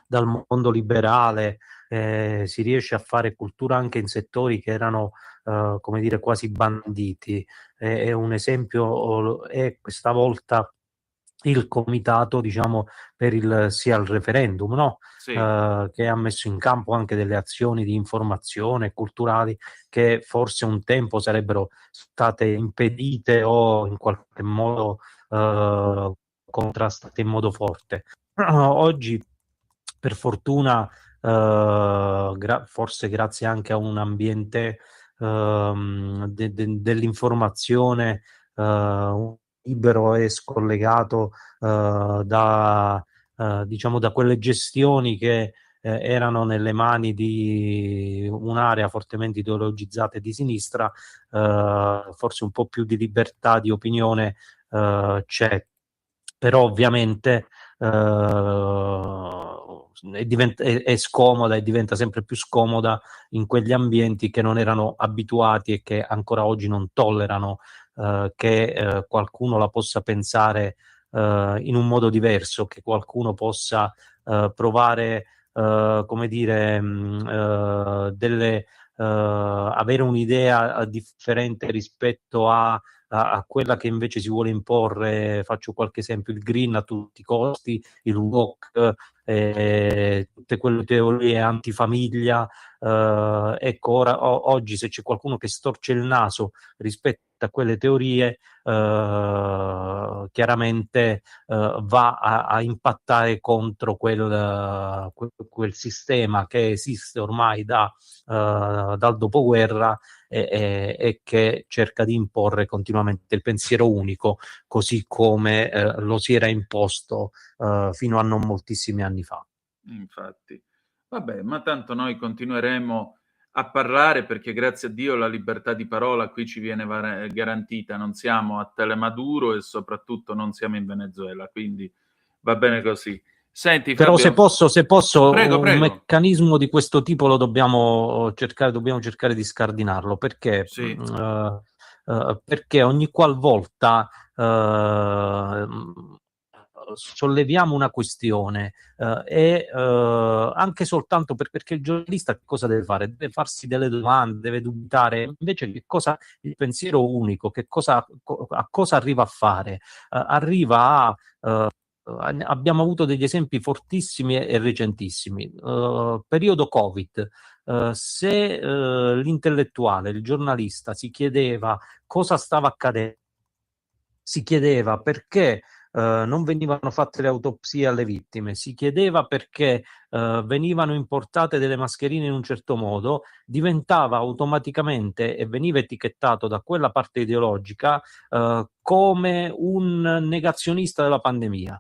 dal mondo liberale, si riesce a fare cultura anche in settori che erano, come dire, quasi banditi. E un esempio è questa volta il comitato, diciamo, per il sì al referendum, no? Sì. Che ha messo in campo anche delle azioni di informazione culturali che forse un tempo sarebbero state impedite o in qualche modo contrastate in modo forte. Oggi, per fortuna, forse grazie anche a un ambiente dell'informazione libero e scollegato diciamo, da quelle gestioni che erano nelle mani di un'area fortemente ideologizzata e di sinistra, forse un po' più di libertà di opinione c'è, però ovviamente è scomoda e diventa sempre più scomoda in quegli ambienti che non erano abituati e che ancora oggi non tollerano che qualcuno la possa pensare in un modo diverso, che qualcuno possa provare, come dire, avere un'idea differente rispetto a quella che invece si vuole imporre. Faccio qualche esempio: il green a tutti i costi, il woke, tutte quelle teorie antifamiglia. Ecco, oggi se c'è qualcuno che storce il naso rispetto a quelle teorie, chiaramente va a impattare contro quel sistema che esiste ormai dal dopoguerra e che cerca di imporre continuamente il pensiero unico, così come lo si era imposto fino a non moltissimi anni fa. Infatti. Vabbè, ma tanto noi continueremo a parlare, perché grazie a Dio la libertà di parola qui ci viene garantita, non siamo a Telemaduro e soprattutto non siamo in Venezuela, quindi va bene così. Senti, Però Fabio, se posso, prego. un meccanismo di questo tipo lo dobbiamo cercare di scardinarlo, perché Sì. perché ogni qualvolta solleviamo una questione anche soltanto perché il giornalista cosa deve fare? Deve farsi delle domande, deve dubitare. Invece che cosa il pensiero unico, a cosa arriva a fare? Arriva a abbiamo avuto degli esempi fortissimi e recentissimi. Periodo Covid, se l'intellettuale, il giornalista si chiedeva cosa stava accadendo, si chiedeva perché non venivano fatte le autopsie alle vittime, si chiedeva perché venivano importate delle mascherine in un certo modo, diventava automaticamente e veniva etichettato da quella parte ideologica come un negazionista della pandemia.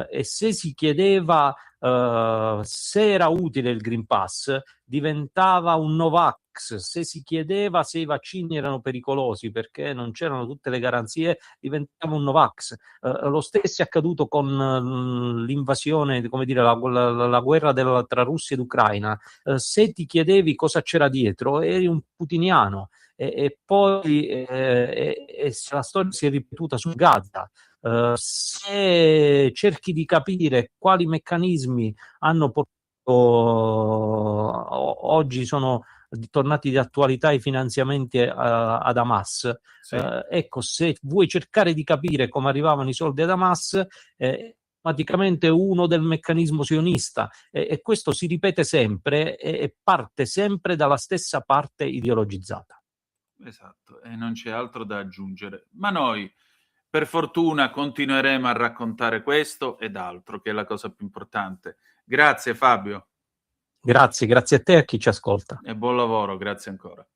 E se si chiedeva se era utile il Green Pass, diventava un Novax. Se si chiedeva se i vaccini erano pericolosi perché non c'erano tutte le garanzie, diventava un Novax. Lo stesso è accaduto con l'invasione, come dire, la guerra tra Russia ed Ucraina. Se ti chiedevi cosa c'era dietro, eri un putiniano. E poi la storia si è ripetuta su Gaza. Se cerchi di capire quali meccanismi hanno portato, oggi sono tornati di attualità i finanziamenti ad Hamas, Sì. ecco, se vuoi cercare di capire come arrivavano i soldi ad Hamas, automaticamente uno del meccanismo sionista, e questo si ripete sempre e parte sempre dalla stessa parte ideologizzata. Esatto, e non c'è altro da aggiungere. Ma noi, per fortuna, continueremo a raccontare questo ed altro, che è la cosa più importante. Grazie Fabio. Grazie a te e a chi ci ascolta. E buon lavoro, grazie ancora.